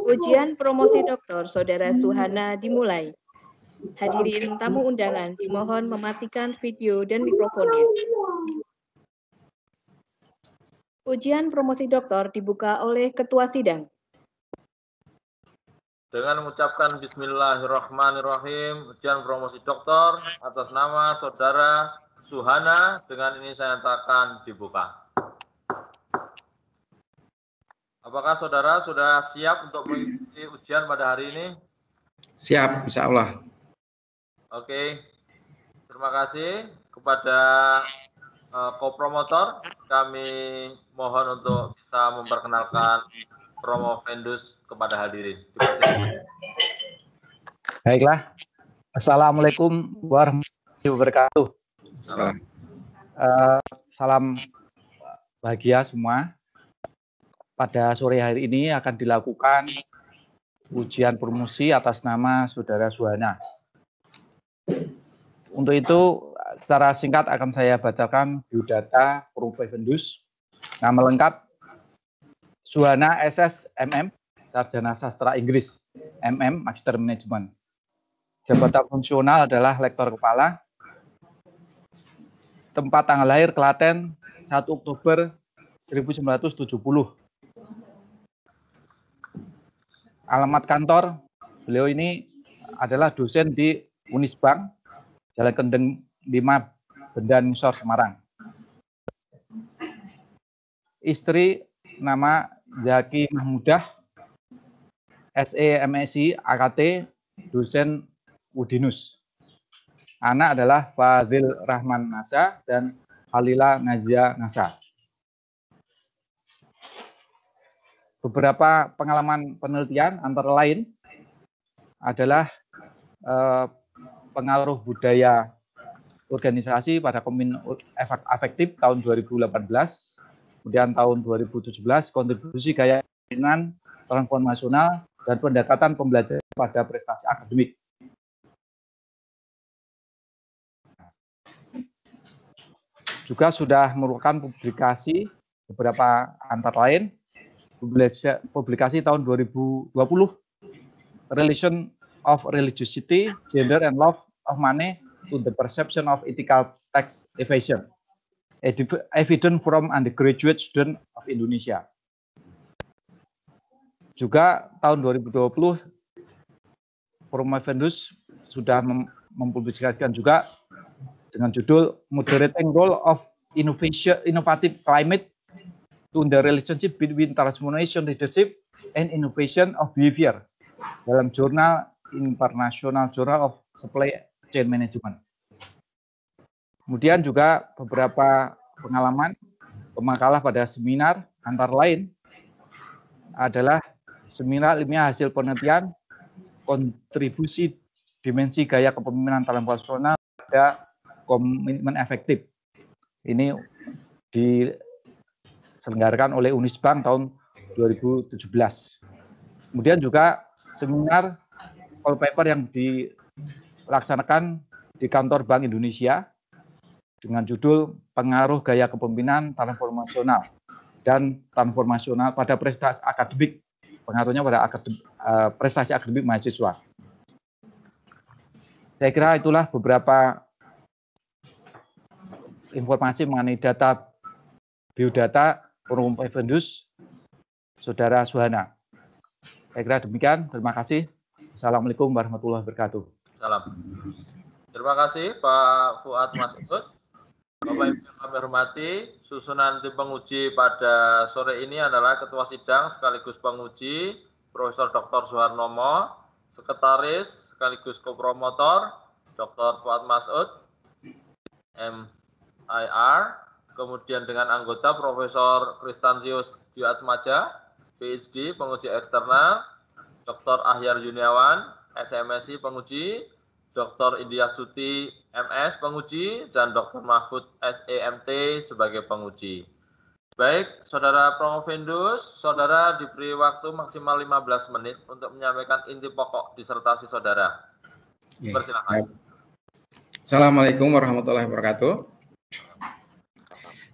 Ujian promosi doktor Saudara Suhana dimulai. Hadirin tamu undangan dimohon mematikan video dan mikrofonnya. Ujian promosi doktor dibuka oleh Ketua Sidang. Dengan mengucapkan Bismillahirrahmanirrahim, ujian promosi doktor atas nama Saudara Suhana dengan ini saya nyatakan dibuka. Apakah saudara sudah siap untuk mengikuti ujian pada hari ini? Siap, insya Allah. Oke, terima kasih kepada kopromotor. Kami mohon untuk bisa memperkenalkan Promovendus kepada hadirin. Baiklah. Assalamualaikum warahmatullahi wabarakatuh. Salam bahagia semua. Pada sore hari ini akan dilakukan ujian promosi atas nama Saudara Suhana. Untuk itu, secara singkat akan saya bacakan biodata Promovendus. Nama lengkap Suhana SS MM, Sarjana Sastra Inggris, MM, Master Management. Jabatan fungsional adalah Lektor Kepala. Tempat tanggal lahir Klaten, 1 Oktober 1970. Alamat kantor, beliau ini adalah dosen di Unisbank, Jalan Kendeng 5, Bendan Sor, Semarang. Istri nama Zaki Mahmudah, SE MSI AKT, dosen Udinus. Anak adalah Fadil Rahman Nasa dan Halila Nazia Nasa. Beberapa pengalaman penelitian antara lain adalah pengaruh budaya organisasi pada kepemimpinan afektif tahun 2018, kemudian tahun 2017 kontribusi gaya kepemimpinan transformasional dan pendekatan pembelajaran pada prestasi akademik. Juga sudah merupakan publikasi beberapa antara lain publikasi tahun 2020, Relation of Religiosity, Gender and Love of Money to the Perception of Ethical Tax Evasion, Evidence from Undergraduate Student of Indonesia. Juga tahun 2020, Promovendus sudah mempublikasikan juga dengan judul Moderating Role of Innovative Climate to the Relationship between Transformation Leadership and Innovation of Behavior dalam jurnal International Journal of Supply Chain Management. Kemudian juga beberapa pengalaman pemakalah pada seminar antara lain adalah seminar ilmiah hasil penelitian kontribusi dimensi gaya kepemimpinan transformasional pada komitmen efektif. Ini diselenggarakan oleh Unisbank tahun 2017. Kemudian juga seminar call paper yang dilaksanakan di kantor Bank Indonesia dengan judul Pengaruh Gaya Kepemimpinan Transformasional dan Transformasional pada Prestasi Akademik, pengaruhnya pada prestasi akademik mahasiswa. Saya kira itulah beberapa informasi mengenai biodata Promovendus Saudara Suhana. Saya kira demikian. Terima kasih. Assalamualaikum warahmatullahi wabarakatuh. Salam. Terima kasih Pak Fuad Masud. Bapak Ibu yang kami hormati, susunan tim penguji pada sore ini adalah Ketua Sidang sekaligus penguji Profesor Dr. Suharnomo, Sekretaris sekaligus Kopromotor Dr. Fuad Masud, MIR, kemudian dengan anggota Profesor Kristansius Diatmaja, PhD, penguji eksternal, Dr. Ahyar Juniawan, SMSI, penguji, Dr. India Stuti, MS, penguji, dan Dr. Mahfud, SEMT, sebagai penguji. Baik, Saudara Promovendus, Saudara diberi waktu maksimal 15 menit untuk menyampaikan inti pokok disertasi Saudara. Persilakan. Assalamualaikum warahmatullahi wabarakatuh.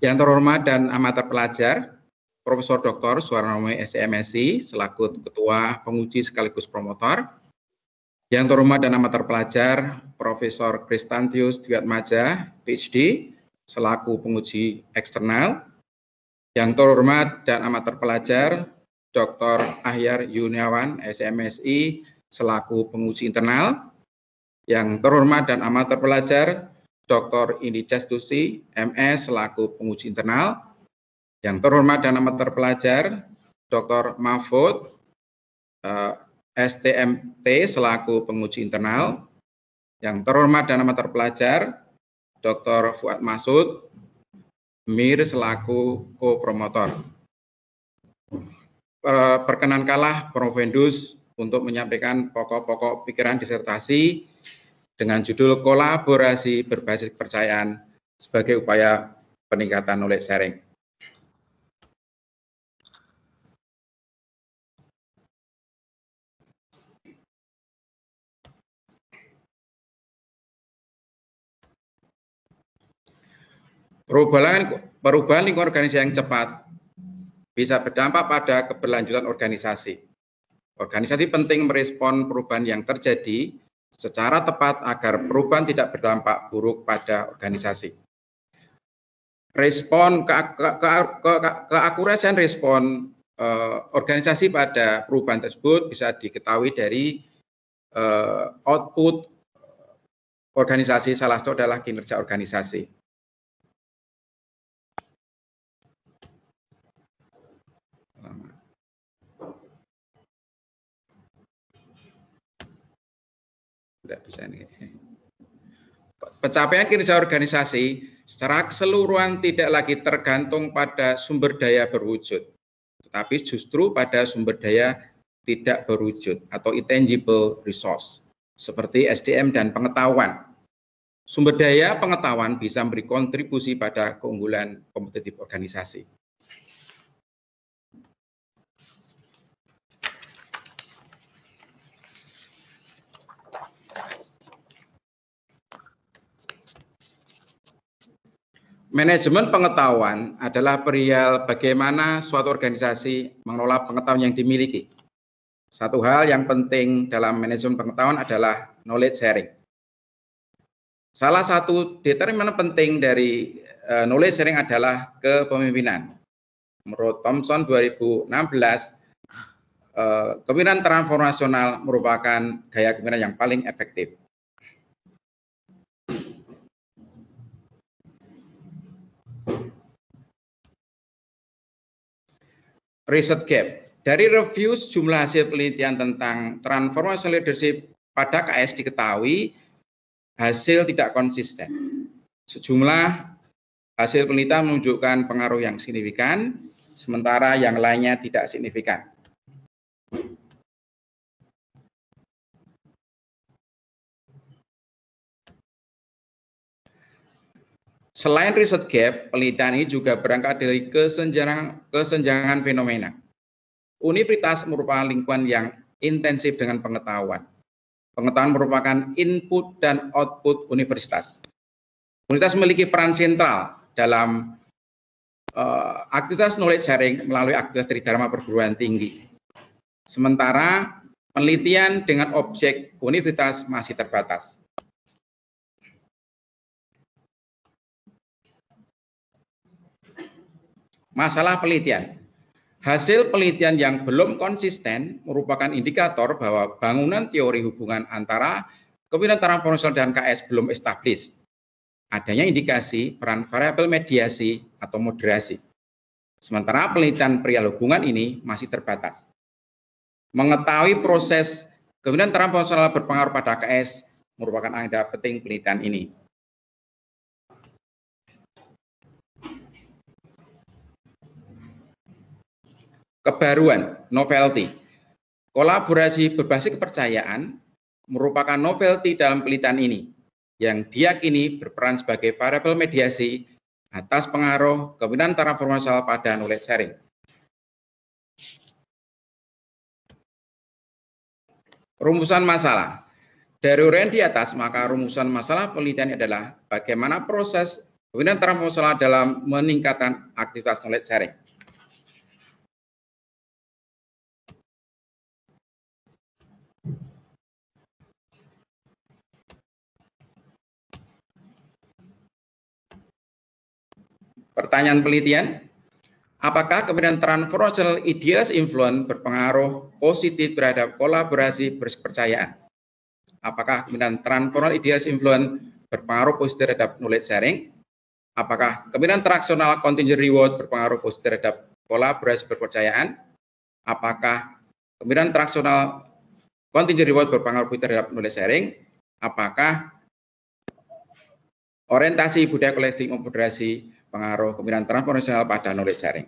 Yang terhormat dan amat terpelajar, Profesor Dr. Suwarnomo SMSI selaku Ketua Penguji sekaligus Promotor. Yang terhormat dan amat terpelajar, Profesor Kristantius Dwiatmadja, PhD, selaku penguji eksternal. Yang terhormat dan amat terpelajar, Dr. Ahyar Yuniawan, SMSI, selaku penguji internal. Yang terhormat dan amat terpelajar, Dr. Indi Cestusi, MS, selaku penguji internal. Yang terhormat dan amat terpelajar, Dr. Mahfud, STMT, selaku penguji internal. Yang terhormat dan amat terpelajar, Dr. Fuad Masud, MIR, selaku ko-promotor. Perkenankanlah Profendus untuk menyampaikan pokok-pokok pikiran disertasi dengan judul kolaborasi berbasis kepercayaan sebagai upaya peningkatan knowledge sharing. Perubahan lingkungan organisasi yang cepat bisa berdampak pada keberlanjutan organisasi. Organisasi penting merespon perubahan yang terjadi secara tepat agar perubahan tidak berdampak buruk pada organisasi. Respon keakurasian respon organisasi pada perubahan tersebut bisa diketahui dari output organisasi, salah satu adalah kinerja organisasi. Tidak bisa ini. Pencapaian kinerja organisasi secara keseluruhan tidak lagi tergantung pada sumber daya berwujud, tetapi justru pada sumber daya tidak berwujud atau intangible resource, seperti SDM dan pengetahuan. Sumber daya pengetahuan bisa memberi kontribusi pada keunggulan kompetitif organisasi. Manajemen pengetahuan adalah perihal bagaimana suatu organisasi mengelola pengetahuan yang dimiliki. Satu hal yang penting dalam manajemen pengetahuan adalah knowledge sharing. Salah satu determinan penting dari knowledge sharing adalah kepemimpinan. Menurut Thomson 2016, kepemimpinan transformasional merupakan gaya kepemimpinan yang paling efektif. Research gap. Dari review sejumlah hasil penelitian tentang transformational leadership pada KS diketahui hasil tidak konsisten. Sejumlah hasil penelitian menunjukkan pengaruh yang signifikan, sementara yang lainnya tidak signifikan. Selain research gap, penelitian ini juga berangkat dari kesenjangan fenomena. Universitas merupakan lingkungan yang intensif dengan pengetahuan. Pengetahuan merupakan input dan output universitas. Universitas memiliki peran sentral dalam aktivitas knowledge sharing melalui aktivitas tridharma perguruan tinggi. Sementara penelitian dengan objek universitas masih terbatas. Masalah penelitian. Hasil penelitian yang belum konsisten merupakan indikator bahwa bangunan teori hubungan antara kepemimpinan transformasional dan KS belum established. Adanya indikasi peran variabel mediasi atau moderasi. Sementara penelitian perihal hubungan ini masih terbatas. Mengetahui proses kepemimpinan transformasional berpengaruh pada KS merupakan agenda penting penelitian ini. Kebaruan, novelty. Kolaborasi berbasis kepercayaan merupakan novelty dalam penelitian ini, yang diyakini berperan sebagai variabel mediasi atas pengaruh kepemimpinan transformasional pada knowledge sharing. Rumusan masalah. Dari uraian di atas, maka rumusan masalah penelitian adalah bagaimana proses Kemudian transformasional dalam meningkatkan aktivitas knowledge sharing. Pertanyaan penelitian, apakah kemudian transformational ideas influence berpengaruh positif terhadap kolaborasi berkepercayaan? Apakah kemudian transformational ideas influence berpengaruh positif terhadap knowledge sharing? Apakah kemudian transactional contingent reward berpengaruh positif terhadap kolaborasi berkepercayaan? Apakah kemudian transactional contingent reward berpengaruh positif terhadap knowledge sharing? Apakah orientasi budaya kolektif moderasi pengaruh kemudian transformasional pada knowledge sharing?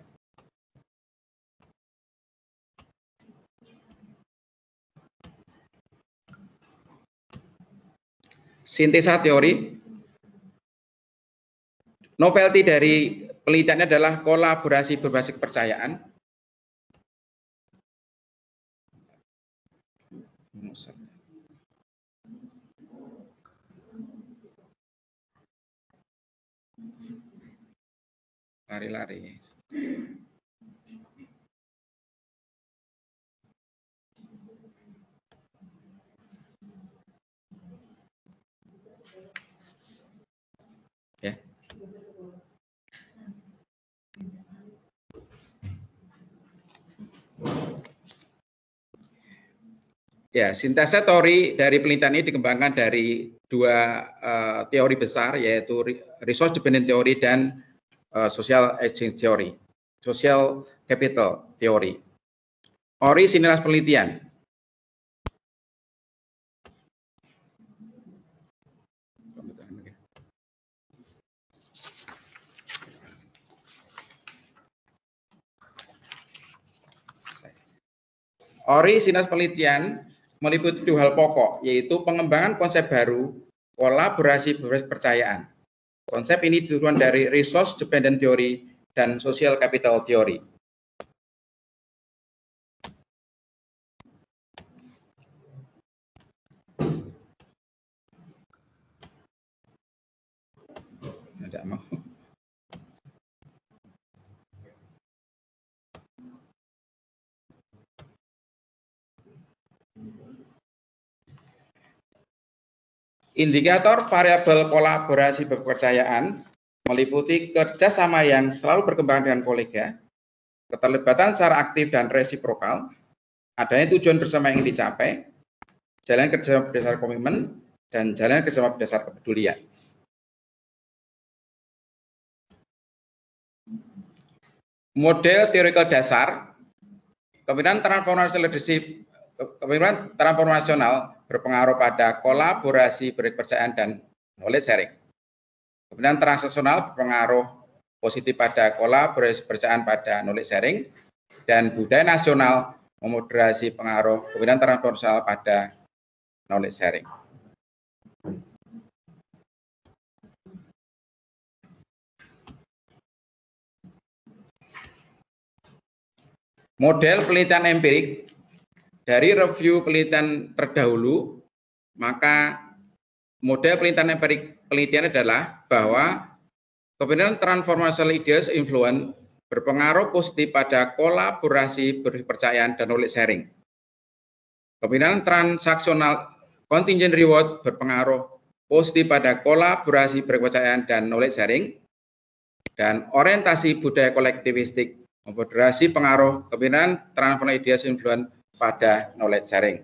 Sintesa teori. Novelty dari penelitiannya adalah kolaborasi berbasis kepercayaan. Lari-lari. Ya. Ya, sintesa teori dari penelitian ini dikembangkan dari dua teori besar, yaitu resource dependent theory dan social exchange theory, social capital theory. Orisinilitas penelitian. Orisinilitas penelitian meliputi dua hal pokok, yaitu pengembangan konsep baru, kolaborasi berbasis kepercayaan. Konsep ini diturunan dari resource dependent theory dan social capital theory. Tidak mau. Indikator variabel kolaborasi berkepercayaan meliputi kerjasama yang selalu berkembang dengan kolega, keterlibatan secara aktif dan resiprokal, adanya tujuan bersama yang ingin dicapai, jalan kerja berdasar komitmen, dan jalan kerja berdasar kepedulian. Model teorikal dasar, kemudian transformational leadership, kemudian transformasional berpengaruh pada kolaborasi berkepercayaan dan knowledge sharing. Kemudian transaksional berpengaruh positif pada kolaborasi berkepercayaan pada knowledge sharing, dan budaya nasional memoderasi pengaruh kemudian transformasional pada knowledge sharing. Model penelitian empirik. Dari review penelitian terdahulu, maka model penelitian empirik penelitian adalah bahwa kemudian transformational ideas influence berpengaruh positif pada kolaborasi berkepercayaan dan knowledge sharing. Kemudian transaksional contingent reward berpengaruh positif pada kolaborasi berkepercayaan dan knowledge sharing. Dan orientasi budaya kolektivistik moderasi pengaruh kemudian transformational ideas influence pada knowledge sharing.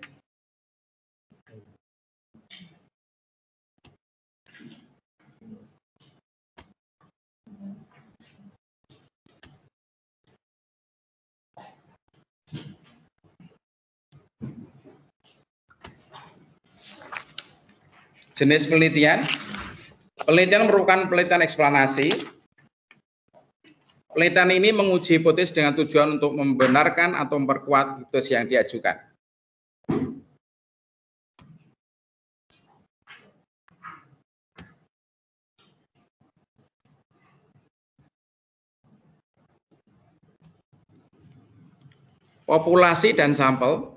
Jenis penelitian. Penelitian merupakan penelitian eksplanasi. Penelitian ini menguji hipotesis dengan tujuan untuk membenarkan atau memperkuat hipotesis yang diajukan. Populasi dan sampel.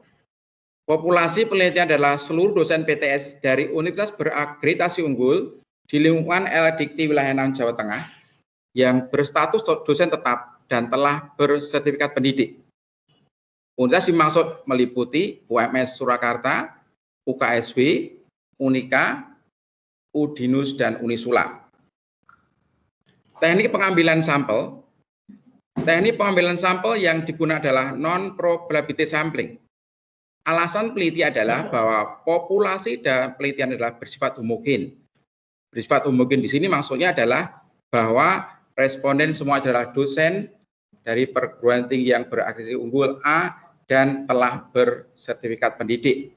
Populasi penelitian adalah seluruh dosen PTS dari universitas berakreditasi unggul di lingkungan LDikti Wilayah 6 Jawa Tengah yang berstatus dosen tetap dan telah bersertifikat pendidik. Universitas dimaksud meliputi UMS Surakarta, UKSW, Unika, Udinus, dan Unisula. Teknik pengambilan sampel. Teknik pengambilan sampel yang digunakan adalah non-probability sampling. Alasan peneliti adalah bahwa populasi dan penelitian adalah bersifat homogen. Bersifat homogen di sini maksudnya adalah bahwa responden semua adalah dosen dari perguruan tinggi yang berakreditasi unggul A dan telah bersertifikat pendidik,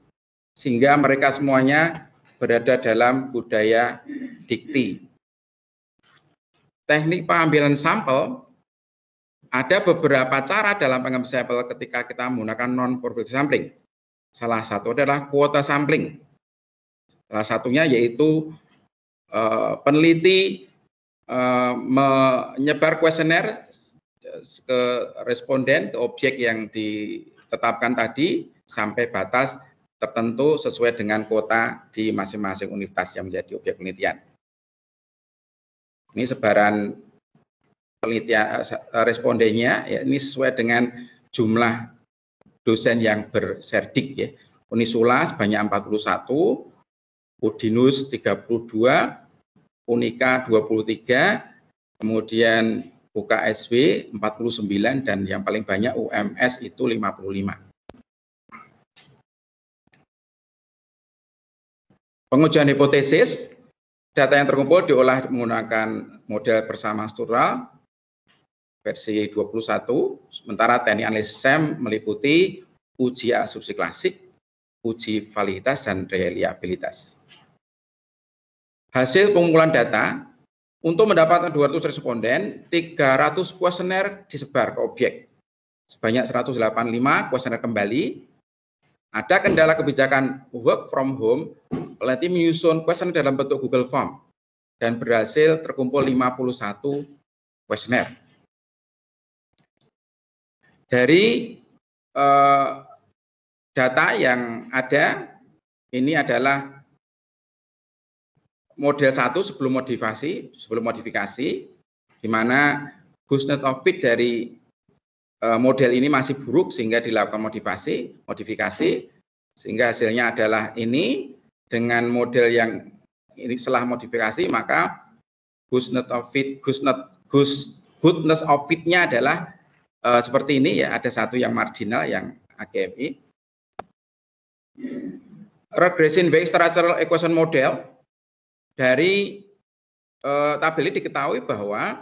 sehingga mereka semuanya berada dalam budaya dikti. Teknik pengambilan sampel, ada beberapa cara dalam pengambilan sampel ketika kita menggunakan non-probability sampling. Salah satu adalah kuota sampling. Salah satunya yaitu peneliti menyebar kuesioner ke responden, ke objek yang ditetapkan tadi sampai batas tertentu sesuai dengan kuota di masing-masing universitas yang menjadi objek penelitian. Ini sebaran penelitian respondennya, ya, ini sesuai dengan jumlah dosen yang berserdik, ya. Unisula sebanyak 41, Udinus 32, Unika 23, kemudian UKSW 49, dan yang paling banyak UMS itu 55. Pengujian hipotesis, data yang terkumpul diolah menggunakan model bersama struktural versi 21, sementara teknik analisis SEM meliputi uji asumsi klasik, uji validitas, dan reliabilitas. Hasil pengumpulan data, untuk mendapatkan 200 responden, 300 kuesioner disebar ke objek. Sebanyak 185 kuesioner kembali. Ada kendala kebijakan work from home, peneliti menyusun kuesioner dalam bentuk Google Form, dan berhasil terkumpul 51 kuesioner. Dari data yang ada, ini adalah model 1 sebelum modifikasi, di mana goodness of fit dari model ini masih buruk sehingga dilakukan modifikasi, sehingga hasilnya adalah ini. Dengan model yang ini setelah modifikasi, maka goodness of fit-nya adalah seperti ini, ya, ada satu yang marginal yang AGFI. Regression based structural equation model, dari tabel ini diketahui bahwa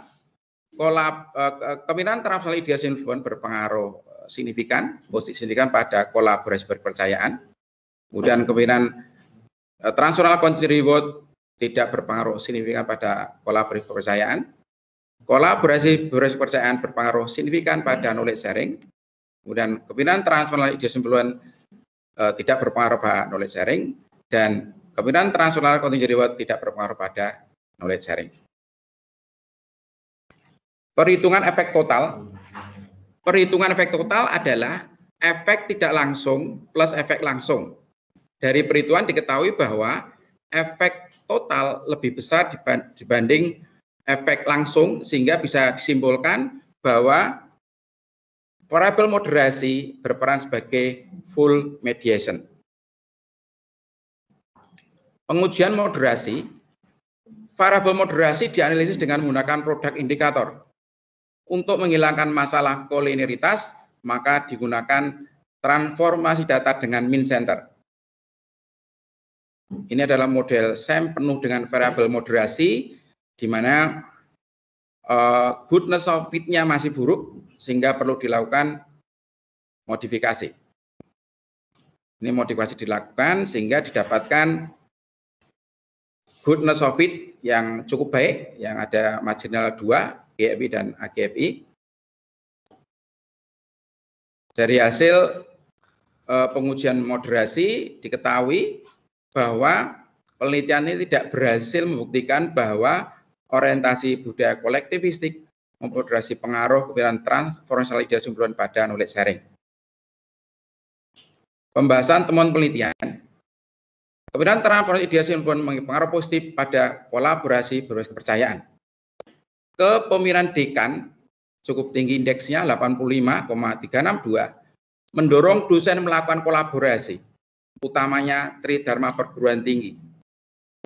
kemungkinan transnational ideation influence berpengaruh signifikan pada kolaborasi berkepercayaan. Kemudian kemungkinan transnational continuous reward tidak berpengaruh signifikan pada kolaborasi kepercayaan. Kolaborasi berkepercayaan berpengaruh signifikan pada knowledge sharing. Kemudian kemungkinan transnational ideation influence tidak berpengaruh pada knowledge sharing, dan kemungkinan transnational continuous reward tidak berpengaruh pada knowledge sharing. Perhitungan efek total. Perhitungan efek total adalah efek tidak langsung plus efek langsung. Dari perhitungan diketahui bahwa efek total lebih besar dibanding efek langsung, sehingga bisa disimpulkan bahwa variabel moderasi berperan sebagai full mediation. Pengujian moderasi, variabel moderasi dianalisis dengan menggunakan produk indikator. Untuk menghilangkan masalah kolineritas, maka digunakan transformasi data dengan mean center. Ini adalah model SEM penuh dengan variabel moderasi, di mana goodness of fit-nya masih buruk, sehingga perlu dilakukan modifikasi. Ini modifikasi dilakukan sehingga didapatkan goodness of fit yang cukup baik, yang ada marginal 2, GFI dan AGFI. Dari hasil pengujian moderasi diketahui bahwa penelitian ini tidak berhasil membuktikan bahwa orientasi budaya kolektivistik memoderasi pengaruh kebiasaan transformational ideation pada knowledge sharing. Pembahasan temuan penelitian. Kemudian transformasi ideasi pun berpengaruh positif pada kolaborasi berbasis kepercayaan. Kepemimpinan dekan cukup tinggi indeksnya 85,362, mendorong dosen melakukan kolaborasi, utamanya Tridharma perguruan tinggi.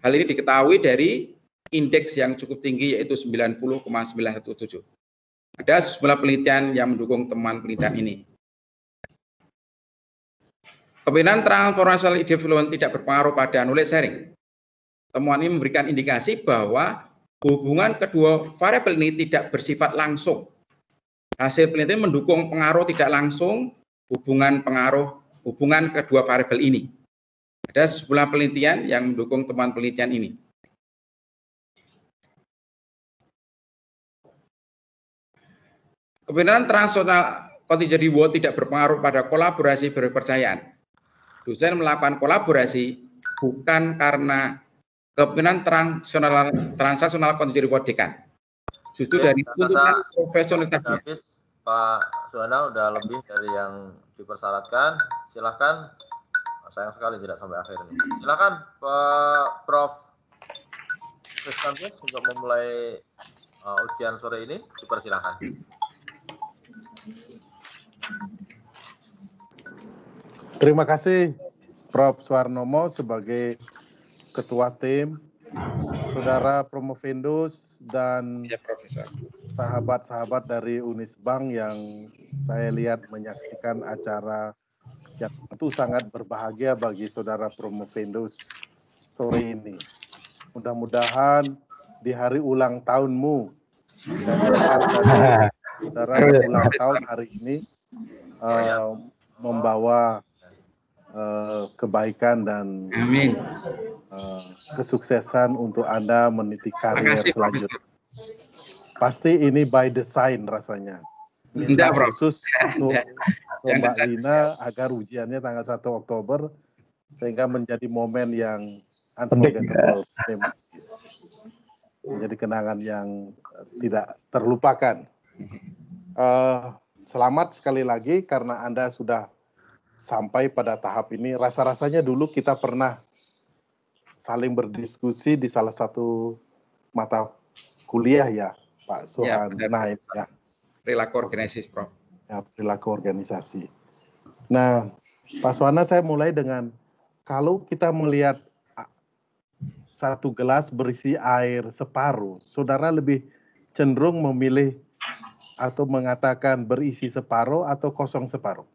Hal ini diketahui dari indeks yang cukup tinggi yaitu 90,917. Ada sejumlah penelitian yang mendukung temuan penelitian ini. Kepemimpinan transformational development tidak berpengaruh pada knowledge sharing. Temuan ini memberikan indikasi bahwa hubungan kedua variabel ini tidak bersifat langsung. Hasil penelitian mendukung pengaruh tidak langsung hubungan kedua variabel ini. Ada sejumlah penelitian yang mendukung temuan penelitian ini. Kepemimpinan transnasional contingent reward tidak berpengaruh pada kolaborasi berkepercayaan. Dosen melakukan kolaborasi bukan karena kepemimpinan transaksional contingent reward dekan. Justru dari tuntutan profesionalitasnya. Habis, Pak Suhana udah lebih dari yang dipersyaratkan. Silakan. Sayang sekali tidak sampai akhir ini. Silakan Pak Prof. Kristantius untuk memulai ujian sore ini. Dipersilakan. Terima kasih Prof. Suwarnomo sebagai Ketua Tim, Saudara Promovendus dan sahabat-sahabat dari Unisbank yang saya lihat menyaksikan acara yang tentu sangat berbahagia bagi Saudara Promovendus sore ini. Mudah-mudahan di hari ulang tahunmu, dan Saudara ulang tahun hari ini membawa kebaikan dan kesuksesan untuk Anda meniti karir selanjutnya. Pasti ini by design rasanya. Minta khusus untuk Mbak Lina agar ujiannya tanggal 1 Oktober sehingga menjadi momen yang unforgettable, menjadi kenangan yang tidak terlupakan. Selamat sekali lagi karena Anda sudah sampai pada tahap ini. Rasa-rasanya dulu kita pernah saling berdiskusi di salah satu mata kuliah ya, Pak Sohan. Ya. Perilaku organisasi, Prof. Ya, perilaku organisasi. Nah, Pak Sohana, saya mulai dengan kalau kita melihat satu gelas berisi air separuh, saudara lebih cenderung memilih atau mengatakan berisi separuh atau kosong separuh?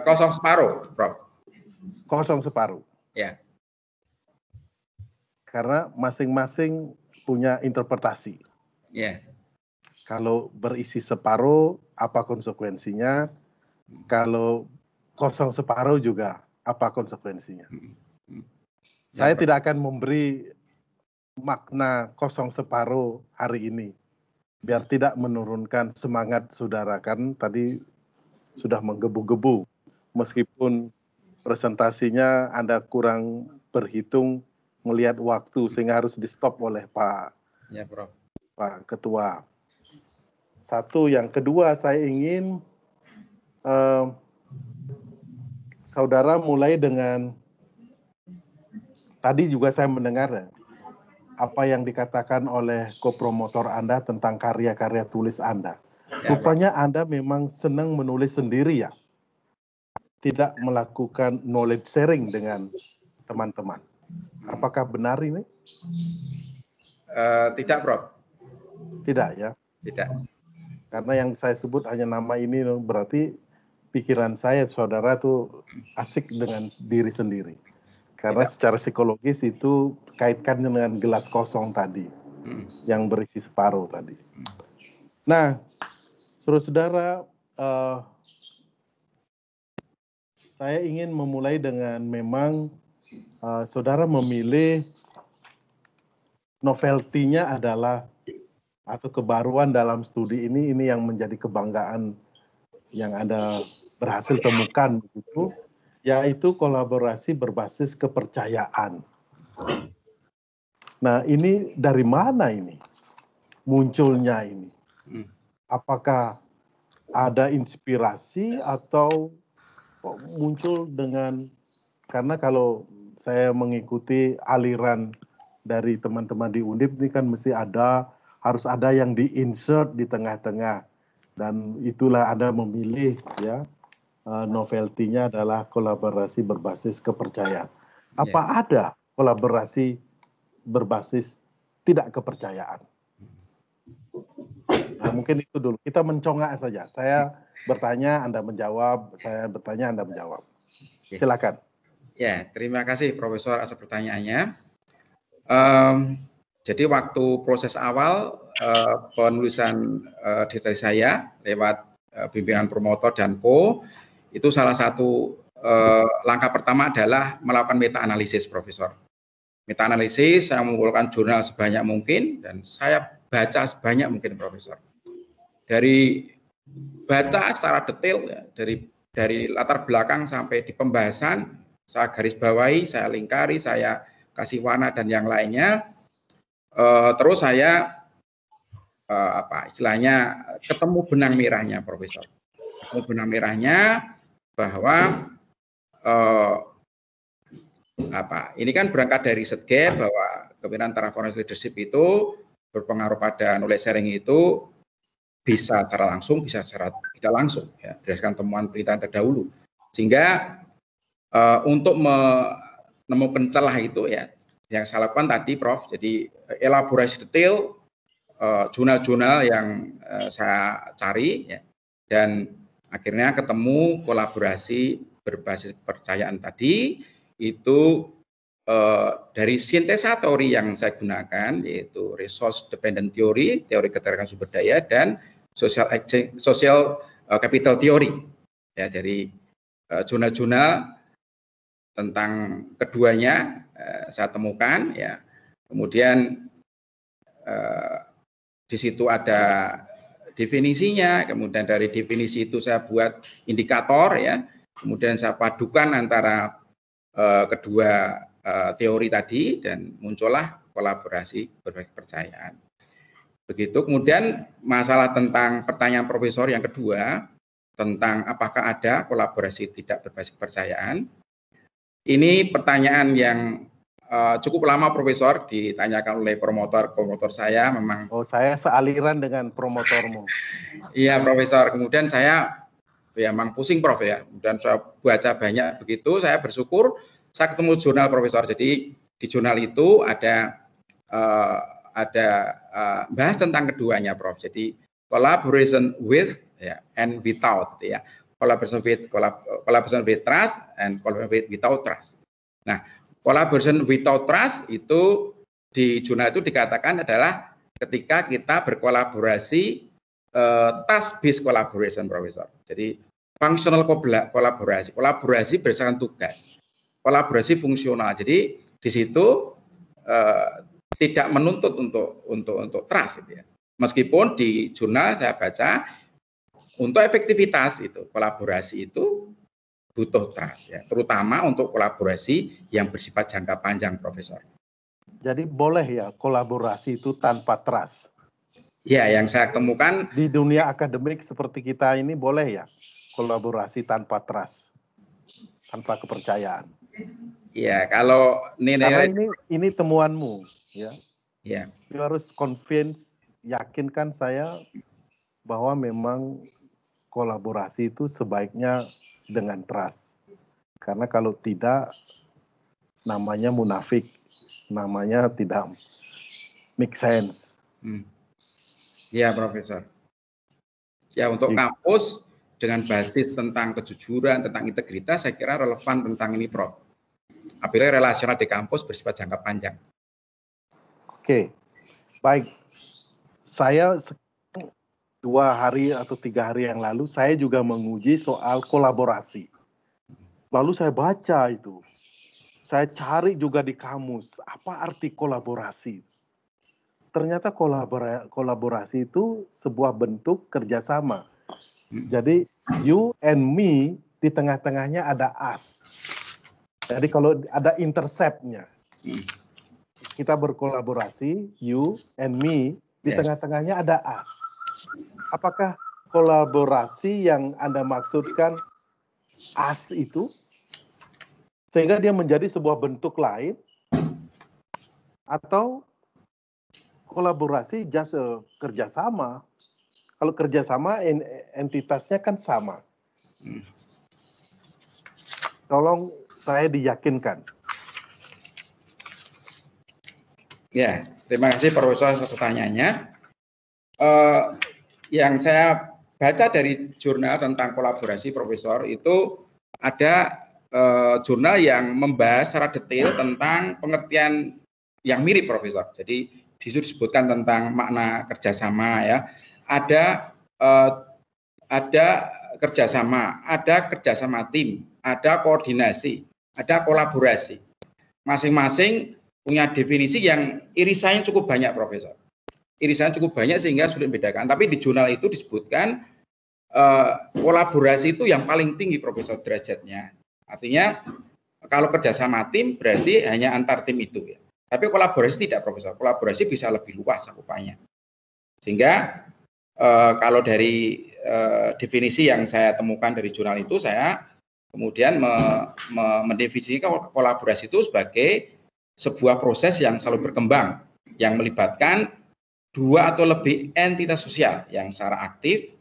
Kosong separuh, Prof. Kosong separuh. Ya. Karena masing-masing punya interpretasi. Ya. Kalau berisi separuh, apa konsekuensinya? Kalau kosong separuh juga, apa konsekuensinya? Saya tidak akan memberi makna kosong separuh hari ini, biar tidak menurunkan semangat saudara, kan tadi sudah menggebu-gebu, meskipun presentasinya Anda kurang berhitung melihat waktu sehingga harus di stop oleh Pak Ketua. Satu, yang kedua saya ingin saudara mulai dengan tadi juga saya mendengar apa yang dikatakan oleh kopromotor Anda tentang karya-karya tulis Anda. Rupanya Anda memang senang menulis sendiri ya? Tidak melakukan knowledge sharing dengan teman-teman. Apakah benar ini? Tidak, Prof. Tidak ya? Tidak. Karena yang saya sebut hanya nama ini, berarti pikiran saya, saudara tuh asik dengan diri sendiri. Karena secara psikologis itu kaitkan dengan gelas kosong tadi, yang berisi separuh tadi. Nah, saudara, saya ingin memulai dengan memang saudara memilih novelty-nya adalah atau kebaruan dalam studi ini yang menjadi kebanggaan yang Anda berhasil temukan begitu, yaitu kolaborasi berbasis kepercayaan. Nah, ini dari mana ini munculnya ini? Apakah ada inspirasi atau kok muncul dengan, karena kalau saya mengikuti aliran dari teman-teman di Undip ini kan harus ada yang di-insert di tengah-tengah, dan itulah Anda memilih ya novelty-nya adalah kolaborasi berbasis kepercayaan. Apa ada kolaborasi berbasis tidak kepercayaan? Nah, mungkin itu dulu. Kita mencongak saja. Saya bertanya, Anda menjawab. Saya bertanya, Anda menjawab. Silakan. Ya, terima kasih Profesor atas pertanyaannya. Jadi waktu proses awal penulisan dissertasi saya lewat bimbingan promotor dan co, itu salah satu langkah pertama adalah melakukan meta-analisis, Profesor. Meta-analisis, saya mengumpulkan jurnal sebanyak mungkin dan saya baca sebanyak mungkin, Profesor. Dari baca secara detail, ya, dari latar belakang sampai di pembahasan, saya garis bawahi, saya lingkari, saya kasih warna dan yang lainnya. Terus saya istilahnya ketemu benang merahnya, Profesor. Ketemu benang merahnya bahwa ini kan berangkat dari riset gap bahwa kepemimpinan transformation leadership itu berpengaruh pada knowledge sharing itu bisa secara langsung, bisa secara tidak langsung, ya, berdasarkan temuan penelitian terdahulu. Sehingga untuk menemukan celah itu, ya, yang saya lakukan tadi, Prof. Jadi elaborasi detail jurnal-jurnal yang saya cari, ya, dan akhirnya ketemu kolaborasi berbasis kepercayaan tadi itu dari sintesa teori yang saya gunakan, yaitu resource dependent theory, teori ketergantungan sumber daya, dan social capital theory, ya, dari jurnal-jurnal tentang keduanya saya temukan, ya. Kemudian di situ ada definisinya, kemudian dari definisi itu saya buat indikator, ya. Kemudian saya padukan antara kedua teori tadi dan muncullah kolaborasi berbasis kepercayaan. Begitu. Kemudian masalah tentang pertanyaan Profesor yang kedua tentang apakah ada kolaborasi tidak berbasis kepercayaan. Ini pertanyaan yang cukup lama, Profesor, ditanyakan oleh promotor saya memang. Oh, saya sealiran dengan promotormu. Iya, Profesor. Kemudian saya ya memang pusing, Prof, ya. Kemudian saya baca banyak begitu, saya bersyukur saya ketemu jurnal, Profesor. Jadi di jurnal itu ada bahas tentang keduanya, Prof. Jadi collaboration with, ya, and without, ya. Collaboration with trust and collaboration without trust. Nah, collaboration without trust itu di jurnal itu dikatakan adalah ketika kita berkolaborasi task based collaboration, Profesor. Jadi functional kolaborasi berdasarkan tugas, kolaborasi fungsional. Jadi di situ tidak menuntut untuk trust, gitu, ya. Meskipun di jurnal saya baca untuk efektivitas itu kolaborasi itu butuh trust, ya, terutama untuk kolaborasi yang bersifat jangka panjang, Profesor. Jadi boleh ya kolaborasi itu tanpa trust? Ya, yang saya temukan di dunia akademik seperti kita ini boleh ya kolaborasi tanpa trust, tanpa kepercayaan. Ya, kalau karena ini temuanmu, ya. Ya. You harus convince, yakinkan saya bahwa memang kolaborasi itu sebaiknya dengan trust. Karena kalau tidak, namanya munafik, namanya tidak make sense. Ya, Profesor. Ya, untuk kampus dengan basis tentang kejujuran, tentang integritas, saya kira relevan tentang ini, Prof. Apabila relasional di kampus bersifat jangka panjang. Oke, baik. Saya 2 hari atau 3 hari yang lalu, saya juga menguji soal kolaborasi. Lalu saya baca itu. Saya cari juga di kamus, apa arti kolaborasi. Ternyata kolaborasi itu sebuah bentuk kerjasama. Jadi, you and me, di tengah-tengahnya ada us. Jadi kalau ada intercept-nya. Kita berkolaborasi, you and me, di tengah-tengahnya ada us. Apakah kolaborasi yang Anda maksudkan AS itu, sehingga dia menjadi sebuah bentuk lain, atau kolaborasi just kerjasama? Kalau kerjasama entitasnya kan sama. Tolong saya diyakinkan. Ya, terima kasih Profesor atas pertanyaannya. Yang saya baca dari jurnal tentang kolaborasi Profesor itu ada jurnal yang membahas secara detail tentang pengertian yang mirip Profesor. Jadi disebutkan tentang makna kerjasama ya. Ada kerjasama, ada kerjasama tim, ada koordinasi, ada kolaborasi. Masing-masing punya definisi yang irisannya cukup banyak, Profesor. Irisannya cukup banyak sehingga sulit membedakan. Tapi di jurnal itu disebutkan kolaborasi itu yang paling tinggi, Profesor, derajatnya. Artinya kalau kerjasama tim berarti hanya antar tim itu ya. Tapi kolaborasi tidak, Profesor. Kolaborasi bisa lebih luas cakupannya. Sehingga kalau dari definisi yang saya temukan dari jurnal itu, saya kemudian mendefinisikan kolaborasi itu sebagai sebuah proses yang selalu berkembang, yang melibatkan dua atau lebih entitas sosial yang secara aktif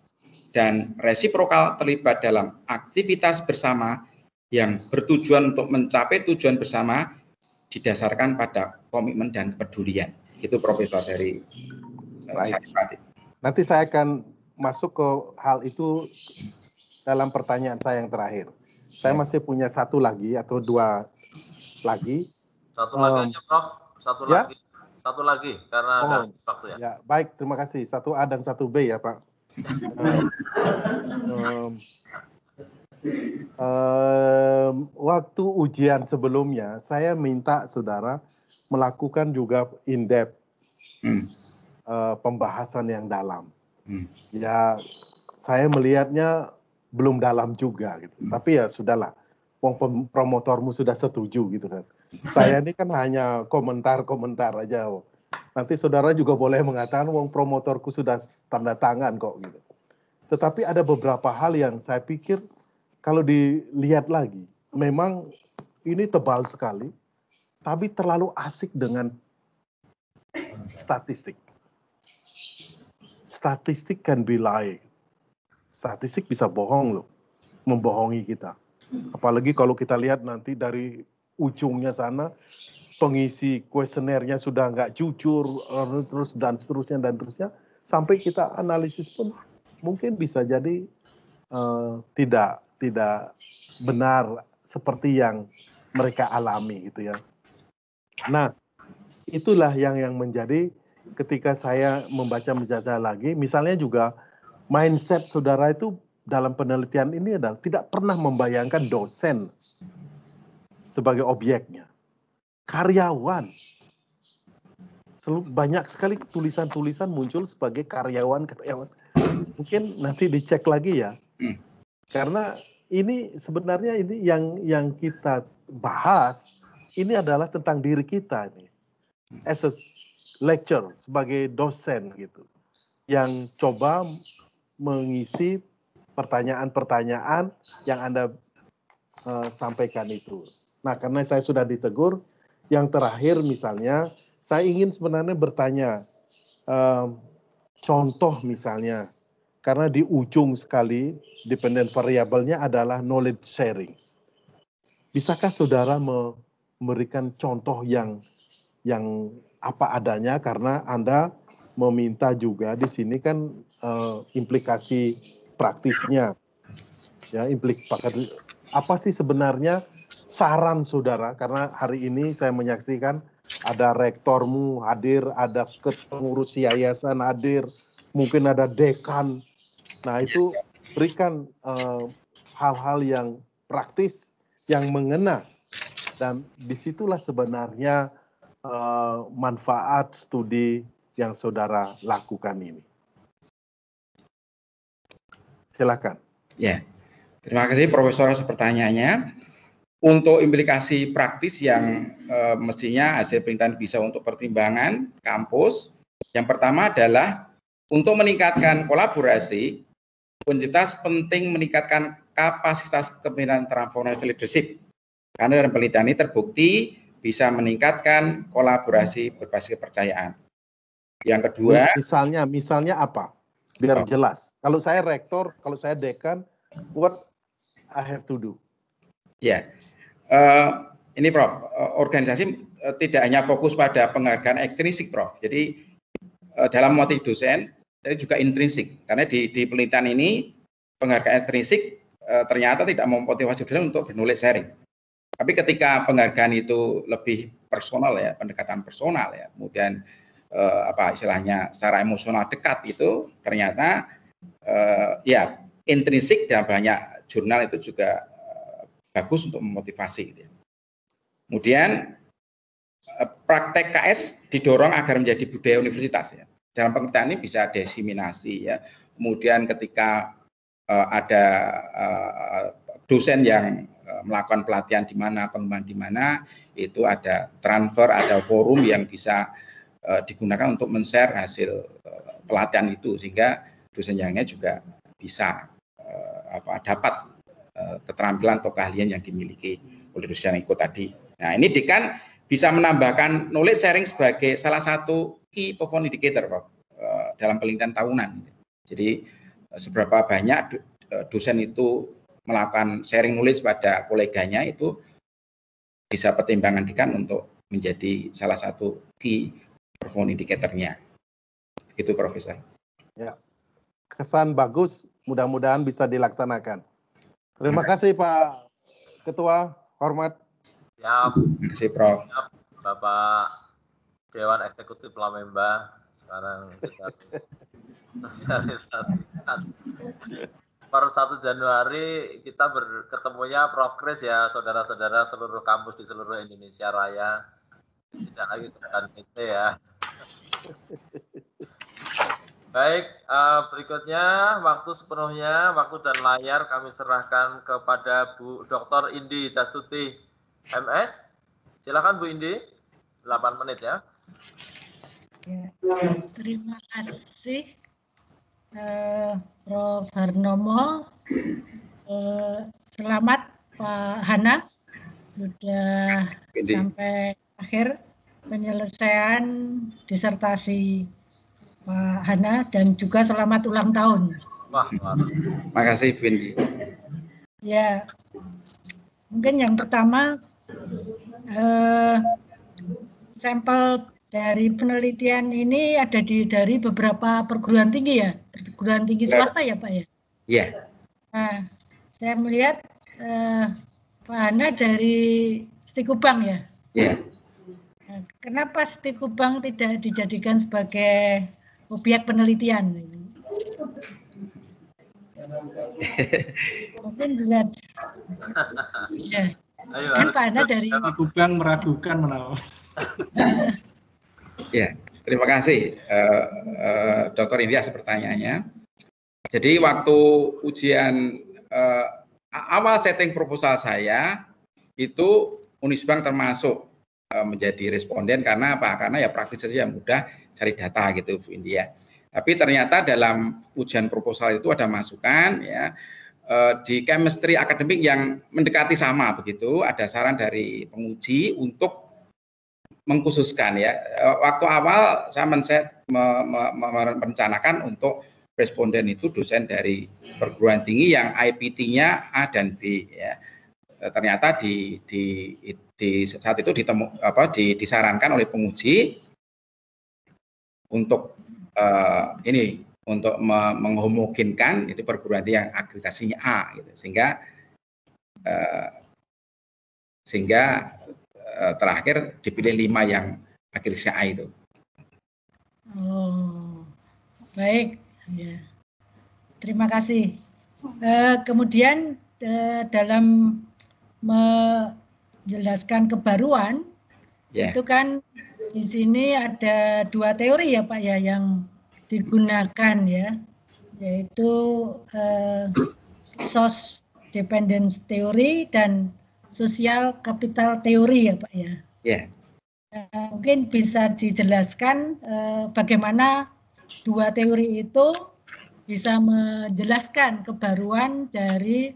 dan resiprokal terlibat dalam aktivitas bersama yang bertujuan untuk mencapai tujuan bersama didasarkan pada komitmen dan kepedulian. Itu Profesor dari saya. Nanti saya akan masuk ke hal itu dalam pertanyaan saya yang terakhir. Saya masih punya satu lagi atau dua lagi. Satu lagi aja, Prof. Satu lagi karena ada waktu ya. Ya, baik, terima kasih. 1A dan 1B ya, Pak. Waktu ujian sebelumnya, saya minta saudara melakukan juga in-depth pembahasan yang dalam. Ya, saya melihatnya belum dalam juga gitu. Tapi ya sudahlah, promotormu sudah setuju gitu kan. Saya ini kan hanya komentar-komentar aja. Nanti saudara juga boleh mengatakan promotorku sudah tanda tangan kok gitu. Tetapi ada beberapa hal yang saya pikir kalau dilihat lagi, memang ini tebal sekali, tapi terlalu asik dengan statistik. Statistik can be lie. Statistik bisa bohong loh, membohongi kita. Apalagi kalau kita lihat nanti dari ujungnya sana, pengisi kuesionernya sudah nggak jujur, terus dan seterusnya, sampai kita analisis pun mungkin bisa jadi tidak benar seperti yang mereka alami gitu ya. Nah, itulah yang menjadi ketika saya membaca lagi, misalnya juga mindset saudara itu dalam penelitian ini adalah tidak pernah membayangkan dosen sebagai objeknya. Karyawan. Banyak sekali tulisan-tulisan muncul sebagai karyawan. Mungkin nanti dicek lagi ya. Karena ini sebenarnya ini yang kita bahas ini adalah tentang diri kita ini. As a lecturer, sebagai dosen gitu. Yang coba mengisi pertanyaan-pertanyaan yang Anda sampaikan itu. Nah, karena saya sudah ditegur, yang terakhir misalnya, saya ingin sebenarnya bertanya, contoh misalnya, karena di ujung sekali, dependent variabelnya adalah knowledge sharing. Bisakah saudara memberikan contoh yang apa adanya, karena Anda meminta juga di sini kan implikasi praktisnya. Ya, apa sih sebenarnya saran saudara, karena hari ini saya menyaksikan ada rektormu hadir, ada pengurus yayasan hadir, mungkin ada dekan. Nah, itu berikan hal-hal yang praktis, yang mengena. Dan disitulah sebenarnya manfaat studi yang saudara lakukan ini. Silakan. Ya, terima kasih Profesor atas pertanyaannya. Untuk implikasi praktis yang mestinya hasil penelitian bisa untuk pertimbangan kampus, yang pertama adalah untuk meningkatkan kolaborasi, Universitas penting meningkatkan kapasitas kepemimpinan transformasi leadership. Karena dalam penelitian ini terbukti bisa meningkatkan kolaborasi berbasis kepercayaan. Yang kedua, misalnya apa? Biar jelas. Kalau saya rektor, kalau saya dekan, what I have to do? Ya, ini Prof, organisasi tidak hanya fokus pada penghargaan ekstrinsik, Prof. Jadi dalam motif dosen, tapi juga intrinsik. Karena di penelitian ini penghargaan ekstrinsik ternyata tidak memotivasi dosen untuk berknowledge sharing. Tapi ketika penghargaan itu lebih personal ya, pendekatan personal ya, kemudian apa istilahnya secara emosional dekat itu ternyata ya intrinsik dan banyak jurnal itu juga bagus untuk memotivasi. Gitu ya. Kemudian praktek KS didorong agar menjadi budaya universitas ya. Dalam pengertian ini bisa diseminasi ya. Kemudian ketika ada dosen yang melakukan pelatihan di mana, pengembangan di mana, itu ada transfer, ada forum yang bisa digunakan untuk men-share hasil pelatihan itu sehingga dosen yang lainnya juga bisa dapat keterampilan atau keahlian yang dimiliki oleh dosen yang ikut tadi. Nah, ini dekan bisa menambahkan knowledge sharing sebagai salah satu key performance indicator Pak, dalam penelitian tahunan. Jadi seberapa banyak dosen itu melakukan sharing knowledge pada koleganya itu bisa pertimbangan dekan untuk menjadi salah satu key performance indicator-nya. Begitu Profesor. Ya. Kesan bagus, mudah-mudahan bisa dilaksanakan. Terima kasih Pak Ketua, hormat. Siap. Terima kasih Prof. Siap, Bapak Dewan Eksekutif Lamemba. Sekarang kita sosialisasikan. Per 1 Januari kita ketemunya Prof. Kris ya, saudara-saudara seluruh kampus di seluruh Indonesia Raya. Tidak lagi tekan itu ya. Baik, berikutnya waktu sepenuhnya, waktu dan layar kami serahkan kepada Bu Dr. Indi Jastuti, MS. Silakan Bu Indi, 8 menit ya. Terima kasih Prof. Harnomo. Selamat Pak Hana, sudah sampai akhir penyelesaian disertasi Pak Hana dan juga selamat ulang tahun. Wah, terima kasih Bu Indi. Ya, mungkin yang pertama sampel dari penelitian ini ada dari beberapa perguruan tinggi ya, perguruan tinggi swasta ya Pak ya? Iya. Nah, saya melihat Pak Hana dari Stikubang ya? Iya. Nah, kenapa Stikubang tidak dijadikan sebagai objek penelitian? Mungkin bisa. Ya. Kan Pak Hana dari Stikubang meragukan menawa. Ya, terima kasih Dr. Indi atas pertanyaannya. Jadi waktu ujian awal setting proposal saya itu Unisbank termasuk menjadi responden karena apa? Karena ya praktis saja mudah cari data gitu Bu Indi ya. Tapi ternyata dalam ujian proposal itu ada masukan ya di chemistry akademik yang mendekati sama begitu. Ada saran dari penguji untuk mengkhususkan ya. Waktu awal saya merencanakan untuk responden itu dosen dari perguruan tinggi yang IPT-nya A dan B ya. Ternyata di saat itu disarankan oleh penguji untuk untuk menghomogenkan itu perguruan tinggi yang akreditasinya A gitu. Sehingga terakhir dipilih 5 yang akhirnya A itu. Oh, baik. Ya. Terima kasih. Kemudian dalam menjelaskan kebaruan, itu kan di sini ada 2 teori ya Pak ya yang digunakan ya, yaitu resource dependence theory dan social capital theory ya Pak ya. Yeah. Mungkin bisa dijelaskan bagaimana 2 teori itu bisa menjelaskan kebaruan dari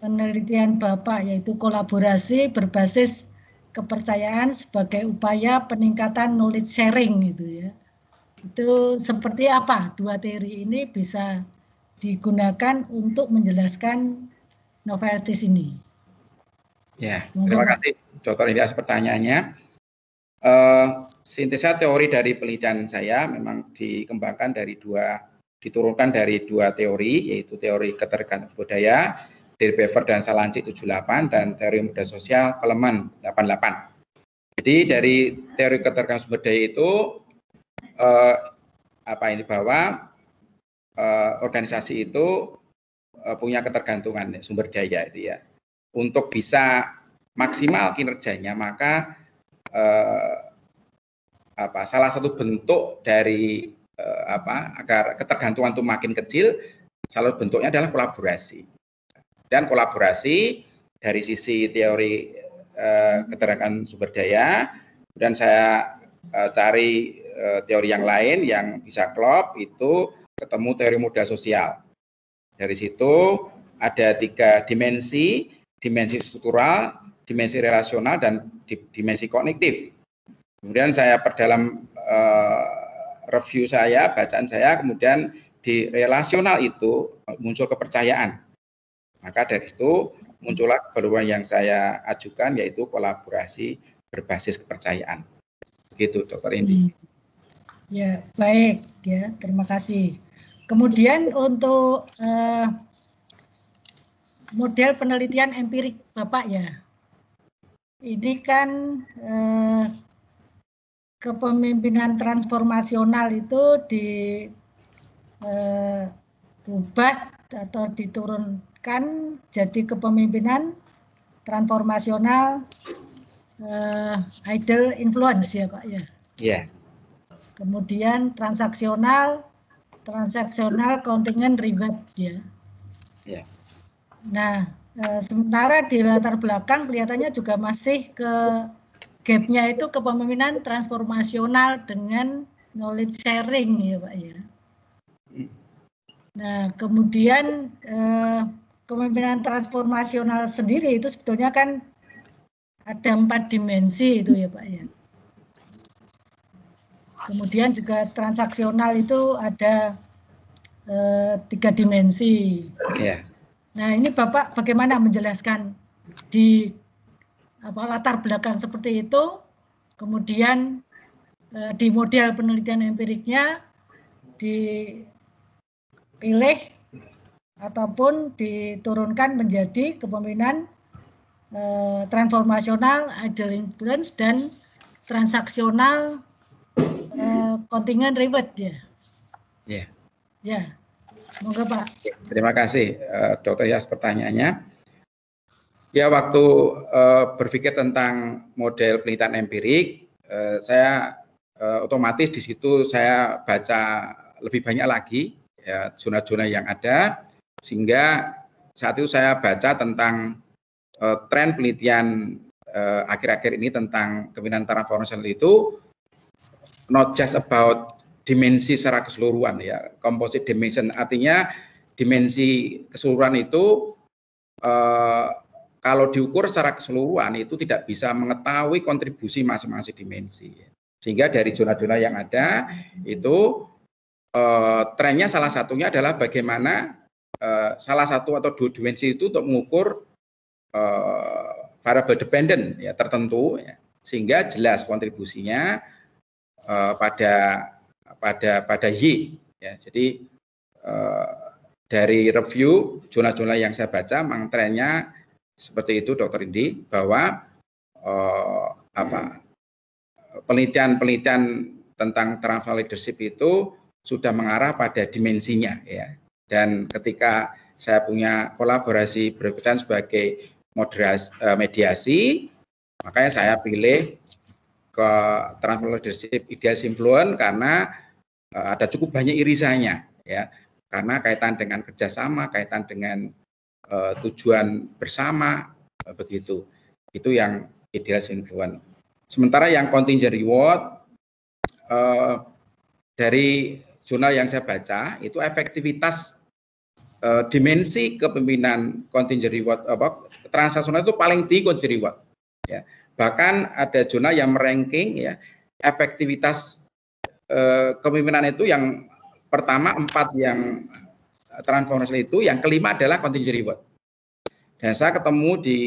penelitian Bapak, yaitu kolaborasi berbasis kepercayaan sebagai upaya peningkatan knowledge sharing gitu ya. Itu seperti apa dua teori ini bisa digunakan untuk menjelaskan noveltis ini? Ya, terima kasih Dr. Ilyas pertanyaannya. Sintesa teori dari penelitian saya memang diturunkan dari dua teori, yaitu teori ketergantungan budaya dari Bever dan Salanci 78 dan teori modal sosial Keleman 88. Jadi dari teori ketergantungan sumber daya itu bahwa organisasi itu punya ketergantungan sumber daya itu ya. Untuk bisa maksimal kinerjanya maka salah satu bentuk dari agar ketergantungan itu makin kecil, salah satu bentuknya adalah kolaborasi. Dan kolaborasi dari sisi teori ketergantungan sumber daya, dan saya cari teori yang lain yang bisa klop, itu ketemu teori modal sosial. Dari situ ada 3 dimensi, dimensi struktural, dimensi relasional, dan dimensi kognitif. Kemudian saya perdalam review saya, bacaan saya, kemudian di relasional itu muncul kepercayaan. Maka dari situ muncullah kebaruan yang saya ajukan, yaitu kolaborasi berbasis kepercayaan. Begitu, Dr. Indi. Ya, baik ya, terima kasih. Kemudian untuk model penelitian empirik Bapak ya, ini kan kepemimpinan transformasional itu diubah atau diturunkan jadi kepemimpinan transformasional idle influence ya Pak ya. Iya. Kemudian transaksional contingent reward ya. Iya. Nah, sementara di latar belakang kelihatannya juga masih gapnya itu kepemimpinan transformasional dengan knowledge sharing ya Pak ya. Nah, kemudian kepemimpinan transformasional sendiri itu sebetulnya kan ada 4 dimensi itu ya Pak ya. Kemudian juga transaksional itu ada 3 dimensi. Yeah. Nah, ini Bapak bagaimana menjelaskan di latar belakang seperti itu, kemudian di model penelitian empiriknya dipilih ataupun diturunkan menjadi kepemimpinan transformasional idle influence dan transaksional contingent reward ya. Yeah. Ya, semoga Pak. Terima kasih Dr. Ilyas pertanyaannya. Ya, waktu berpikir tentang model penelitian empirik, saya otomatis di situ saya baca lebih banyak lagi ya zona-zona yang ada, sehingga saat itu saya baca tentang tren penelitian akhir-akhir ini tentang kepemimpinan transformasional itu not just about dimensi secara keseluruhan ya, composite dimension, artinya dimensi keseluruhan itu kalau diukur secara keseluruhan itu tidak bisa mengetahui kontribusi masing-masing dimensi. Sehingga dari zona-zona yang ada itu trennya salah satunya adalah bagaimana salah satu atau 2 dimensi itu untuk mengukur variable dependent ya tertentu ya, sehingga jelas kontribusinya pada Y ya. Jadi dari review zona-zona yang saya baca memang trennya seperti itu Dr. Indi, bahwa penelitian tentang transformational leadership itu sudah mengarah pada dimensinya ya. Dan ketika saya punya kolaborasi berkesan sebagai mediasi, makanya saya pilih ke transformational leadership ideal influence karena ada cukup banyak irisannya ya, karena kaitan dengan kerjasama, kaitan dengan tujuan bersama begitu. Itu yang ideal influence. Sementara yang contingent reward dari jurnal yang saya baca itu efektivitas dimensi kepemimpinan contingent reward transaksional itu paling tinggi contingent reward. Ya. Bahkan ada jurnal yang meranking ya efektivitas kepemimpinan itu yang pertama 4 yang transformational itu, yang kelima adalah contingent reward. Dan saya ketemu di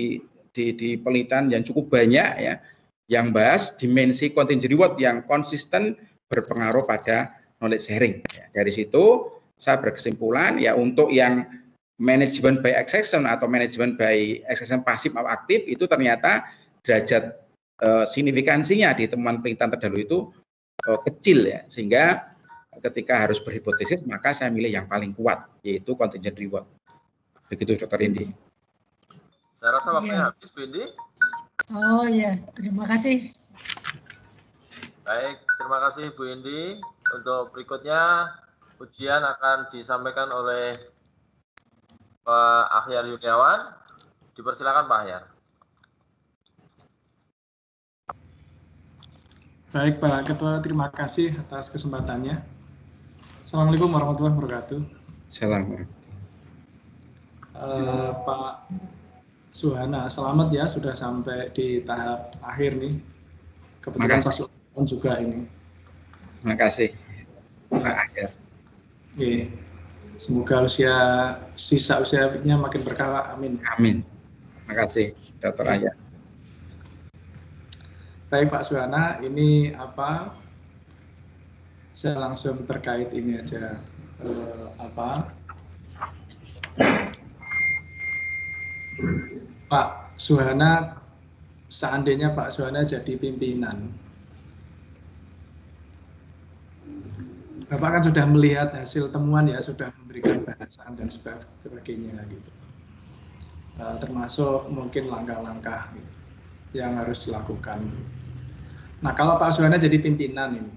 penelitian yang cukup banyak ya, yang bahas dimensi contingent reward yang konsisten berpengaruh pada knowledge sharing. Ya, dari situ saya berkesimpulan ya untuk yang management by exception atau management by exception pasif atau aktif itu ternyata derajat signifikansinya di temuan penelitian terdahulu itu kecil ya, sehingga ketika harus berhipotesis maka saya milih yang paling kuat yaitu contingent reward. Begitu Dr. Indi. Saya rasa waktunya habis, Bu Indi. Oh iya, terima kasih. Baik, terima kasih Bu Indi. Untuk berikutnya ujian akan disampaikan oleh Pak Akhyar Yuniawan. Dipersilakan Pak Akhyar. Baik Pak Ketua, terima kasih atas kesempatannya. Assalamualaikum warahmatullahi wabarakatuh. Assalamualaikum. Pak Suhana, selamat ya sudah sampai di tahap akhir nih. Kebetulan Pak Suhana juga ini. Terima kasih Pak Akhyar. Oke. Semoga sisa usianya makin berkah. Amin. Amin. Terima kasih Dr. Akhyar. Baik Pak Suhana, ini saya langsung terkait ini aja Pak Suhana, seandainya Pak Suhana jadi pimpinan, Bapak kan sudah melihat hasil temuan ya, sudah memberikan bahasan dan sebagainya gitu, termasuk mungkin langkah-langkah gitu, yang harus dilakukan. Nah kalau Pak Suhana jadi pimpinan ini,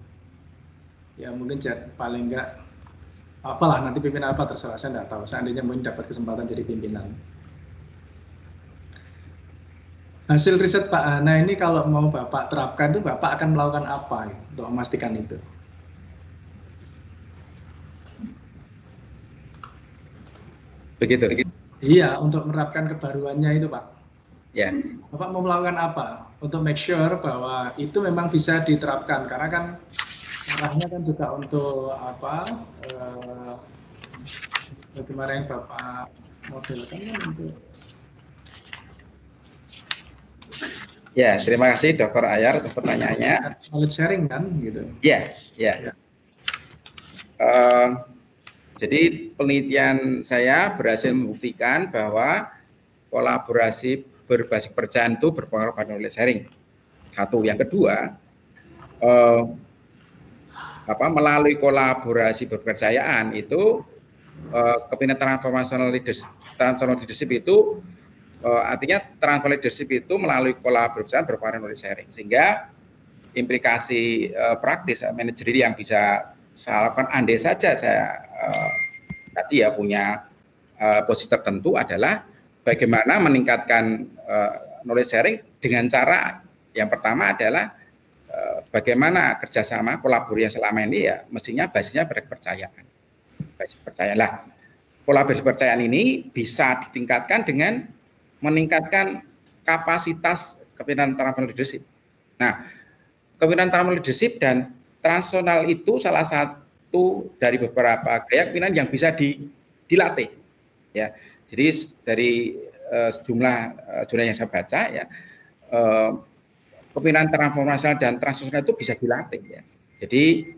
ya mungkin paling enggak apalah, nanti pimpinan apa terserah, saya enggak tahu. Seandainya mungkin dapat kesempatan jadi pimpinan. Hasil riset Pak Hana ini kalau mau Bapak terapkan itu Bapak akan melakukan apa untuk memastikan itu? Begitu. Iya, untuk menerapkan kebaruannya itu Pak. Ya. Bapak mau melakukan apa untuk make sure bahwa itu memang bisa diterapkan, karena kan arahnya kan juga untuk bagaimana yang Bapak modelkan kan untuk. Ya, terima kasih Dr. Akhyar atas pertanyaannya. Knowledge sharing kan gitu. Ya. Jadi penelitian saya berhasil membuktikan bahwa kolaborasi berbasis kepercayaan itu berpengaruh pada knowledge sharing. Satu, yang kedua, melalui kolaborasi berkepercayaan itu kepemimpinan transformational leadership itu artinya transformational leadership itu melalui kolaborasi berpengaruh knowledge sharing, sehingga implikasi praktis manajeri yang bisa saya lakukan andai saja saya tadi ya punya posisi tertentu adalah bagaimana meningkatkan knowledge sharing dengan cara yang pertama adalah bagaimana kerjasama kolaborasi yang selama ini ya mestinya basisnya pada kepercayaan. Basis kepercayaan lah. Kolaborasi kepercayaan ini bisa ditingkatkan dengan meningkatkan kapasitas kepemimpinan transformational leadership. Nah, kepemimpinan transformational leadership dan transaksional itu salah satu dari beberapa gaya kepemimpinan yang bisa dilatih. Ya. Jadi dari sejumlah jurnal yang saya baca ya kepemimpinan transformasional dan transaksional itu bisa dilatih ya. Jadi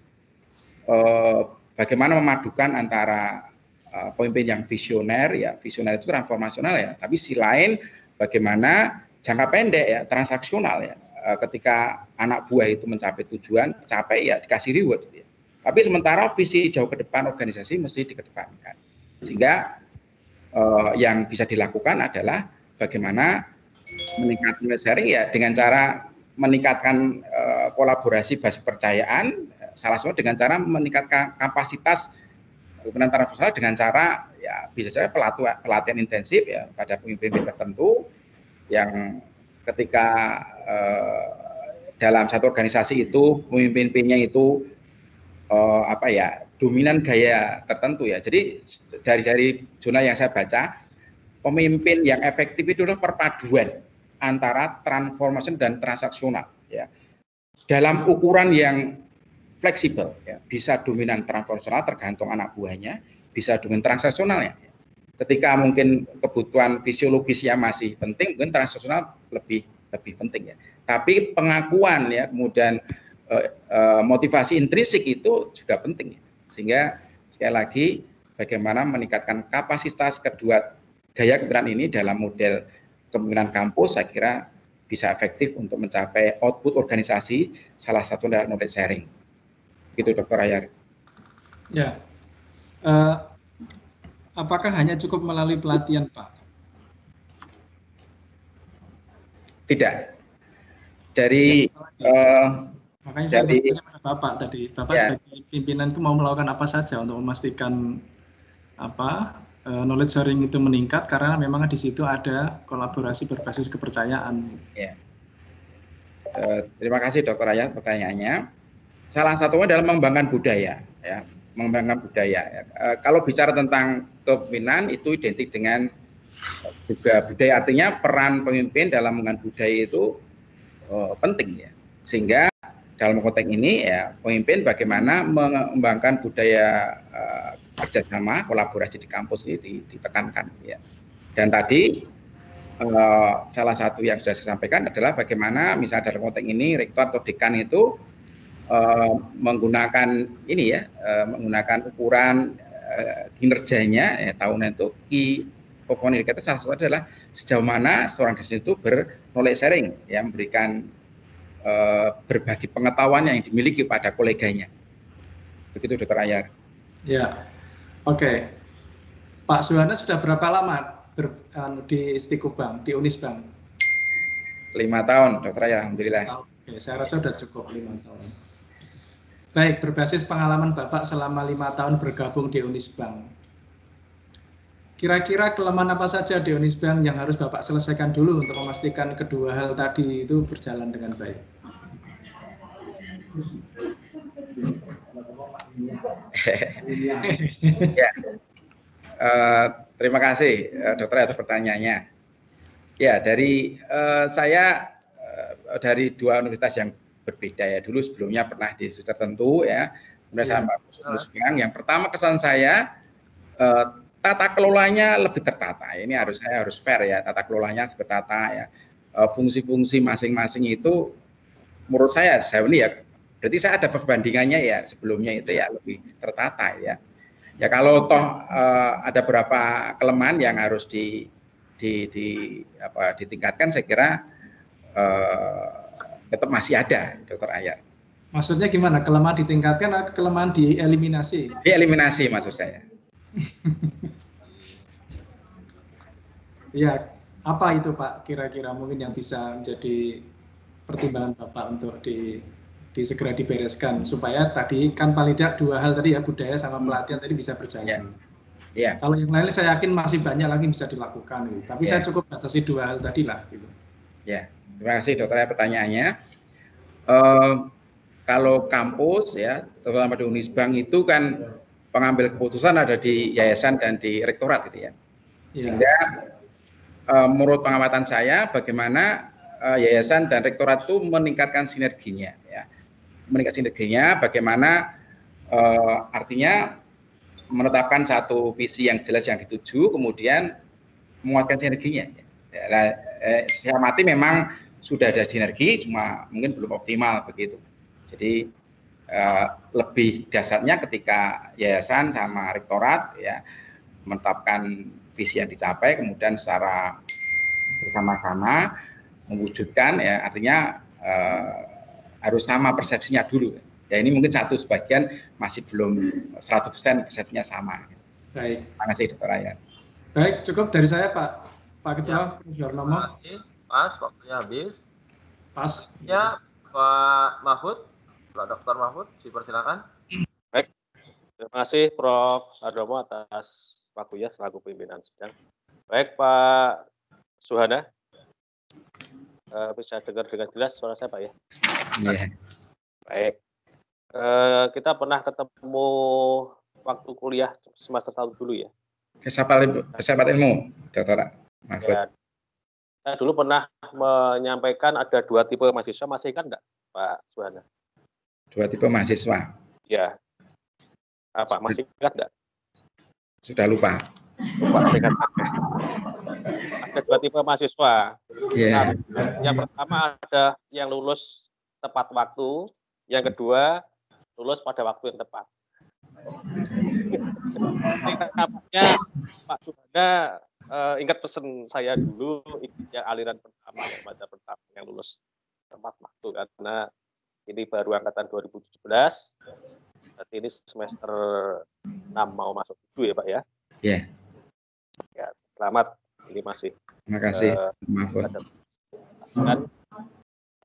bagaimana memadukan antara pemimpin yang visioner ya, visioner itu transformasional ya, tapi sisi lain bagaimana jangka pendek ya, transaksional ya, ketika anak buah itu mencapai tujuan, capai ya dikasih reward ya. Tapi sementara visi jauh ke depan organisasi mesti dikedepankan. Sehingga yang bisa dilakukan adalah bagaimana meningkatkan sharing ya dengan cara meningkatkan kolaborasi basis kepercayaan, salah satu dengan cara meningkatkan kapasitas kepemimpinan transaksional dengan cara ya bisa saja pelatihan intensif ya pada pemimpin tertentu yang ketika dalam satu organisasi itu pemimpin-pemimpinnya itu dominan gaya tertentu ya. Jadi dari jurnal yang saya baca, pemimpin yang efektif itu adalah perpaduan antara transformation dan transaksional ya. Dalam ukuran yang fleksibel ya, bisa dominan transaksional tergantung anak buahnya, bisa dominan transaksional ya. Ketika mungkin kebutuhan fisiologisnya masih penting, mungkin transaksional lebih penting ya. Tapi pengakuan ya, kemudian motivasi intrinsik itu juga penting ya. Sehingga sekali lagi bagaimana meningkatkan kapasitas kedua gaya kepemimpinan ini dalam model kepemimpinan kampus, saya kira bisa efektif untuk mencapai output organisasi, salah satu adalah knowledge sharing. Gitu Dr. Ayar. Ya, apakah hanya cukup melalui pelatihan, Pak? Tidak. Dari makanya saya bertanya pada Bapak tadi, Bapak ya, sebagai pimpinan itu mau melakukan apa saja untuk memastikan knowledge sharing itu meningkat, karena memang di situ ada kolaborasi berbasis kepercayaan. Ya. Terima kasih Dr. Ayat pertanyaannya. Salah satunya adalah mengembangkan budaya, ya, mengembangkan budaya. Ya. Kalau bicara tentang kepemimpinan itu identik dengan juga budaya, artinya peran pemimpin dalam mengembangkan budaya itu penting ya. Sehingga dalam konteks ini ya pemimpin bagaimana mengembangkan budaya kerjasama kolaborasi di kampus ini ditekankan ya. Dan tadi salah satu yang sudah saya sampaikan adalah bagaimana misalnya dalam konteks ini rektor atau dekan itu menggunakan ini ya menggunakan ukuran kinerjanya ya, tahunan itu key performance indicator salah satu adalah sejauh mana seorang dosen itu knowledge sharing ya, memberikan berbagi pengetahuan yang dimiliki pada koleganya. Begitu Dr. Ayar. Ya, oke. Pak Suhana sudah berapa lama di Istiqubang, di Unisbank? 5 tahun, Dr. Ayar, alhamdulillah. Oke, saya rasa sudah cukup 5 tahun. Baik, berbasis pengalaman Bapak selama 5 tahun bergabung di Unisbank. Kira-kira kelemahan apa saja di Unisbank yang harus Bapak selesaikan dulu untuk memastikan kedua hal tadi itu berjalan dengan baik? Ya. Terima kasih Dokter atas pertanyaannya. Ya, dari saya dari 2 universitas yang berbeda ya. Dulu sebelumnya pernah di institusi tertentu ya. Kemudian saya Unisbank. Yang pertama kesan saya tata kelolanya lebih tertata. Ini saya harus fair ya, tata kelolanya harus tertata ya. Fungsi-fungsi masing-masing itu menurut saya ini ya, berarti saya ada perbandingannya ya sebelumnya itu ya lebih tertata ya. Ya kalau toh ada beberapa kelemahan yang harus ditingkatkan, saya kira tetap masih ada, Dr. Ayar. Maksudnya gimana? Kelemahan ditingkatkan atau kelemahan dieliminasi? Dieliminasi maksud saya. Ya, apa itu Pak kira-kira mungkin yang bisa menjadi pertimbangan Bapak untuk segera dibereskan supaya tadi kan paling tidak 2 hal tadi ya, budaya sama pelatihan tadi bisa berjalan. Ya. Kalau yang lain saya yakin masih banyak lagi bisa dilakukan gitu. Tapi saya cukup batasi 2 hal tadi lah gitu. Ya, terima kasih Dokter pertanyaannya. Kalau kampus ya, terutama di Unisbank itu kan pengambil keputusan ada di yayasan dan di rektorat gitu ya. Sehingga menurut pengamatan saya bagaimana yayasan dan rektorat itu meningkatkan sinerginya ya. Meningkatkan sinerginya bagaimana artinya menetapkan satu visi yang jelas yang dituju, kemudian menguatkan sinerginya. Ya, saya amati memang sudah ada sinergi, cuma mungkin belum optimal begitu. Jadi lebih dasarnya ketika yayasan sama rektorat ya menetapkan visi yang dicapai, kemudian secara bersama-sama mewujudkan ya, artinya harus sama persepsinya dulu. Ya ini mungkin sebagian masih belum 100% persepsinya sama. Baik. Terima kasih Dr. Ayat. Baik, cukup dari saya Pak Ketua. Terima kasih. Pas, waktunya habis. Pas. Ya, Pak Mahfud, Pak Dr. Mahfud, dipersilakan. Baik, terima kasih Prof. Ardomo atas waktunya selaku pimpinan sidang. Baik Pak Suhana, bisa dengar dengan jelas suara saya Pak ya? Iya. Baik. kita pernah ketemu waktu kuliah semester 1 dulu ya. Filsafat ilmu, Dr. Mahfud. Ya, saya dulu pernah menyampaikan ada 2 tipe mahasiswa, masih ingat enggak, Pak Suhana? 2 tipe mahasiswa. Ya. Apa, masih ingat enggak? Sudah lupa. Ingat. Ada 2 tipe mahasiswa. Yeah. Yang pertama ada yang lulus tepat waktu, yang kedua lulus pada waktu yang tepat. Nampaknya Pak Suhana ingat pesan saya dulu, yang aliran pertama, yang pada pertama yang lulus tepat waktu, karena ini baru angkatan 2017, berarti ini semester 6 mau masuk 7 ya Pak ya? Iya. Ya, selamat, ini masih. Terima kasih, Mahfud.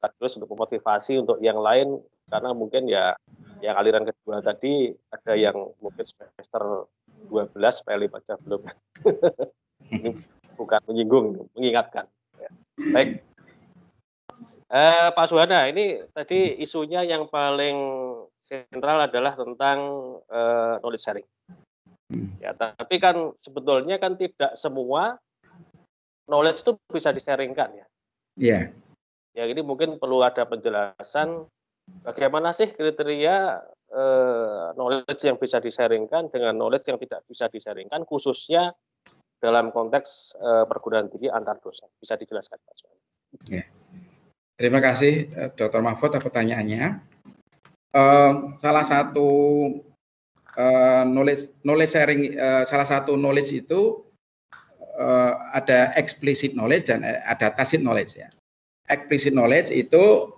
Terus untuk memotivasi untuk yang lain, karena mungkin ya yang aliran kedua tadi ada yang mungkin semester 12 PLI baca belum. Ini bukan menyinggung, mengingatkan. Ya. Baik. Pak Suhana, ini tadi isunya yang paling sentral adalah tentang knowledge sharing. Ya, tapi kan sebetulnya kan tidak semua knowledge itu bisa di-sharingkan ya. Iya. Ya, ini mungkin perlu ada penjelasan bagaimana sih kriteria knowledge yang bisa di-sharingkan dengan knowledge yang tidak bisa di-sharingkan, khususnya dalam konteks perguruan tinggi antar dosen. Bisa dijelaskan Pak Suhana? Ya. Terima kasih Dr. Mahfud atas pertanyaannya. Salah satu knowledge sharing, salah satu knowledge itu ada explicit knowledge dan ada tacit knowledge ya. Explicit knowledge itu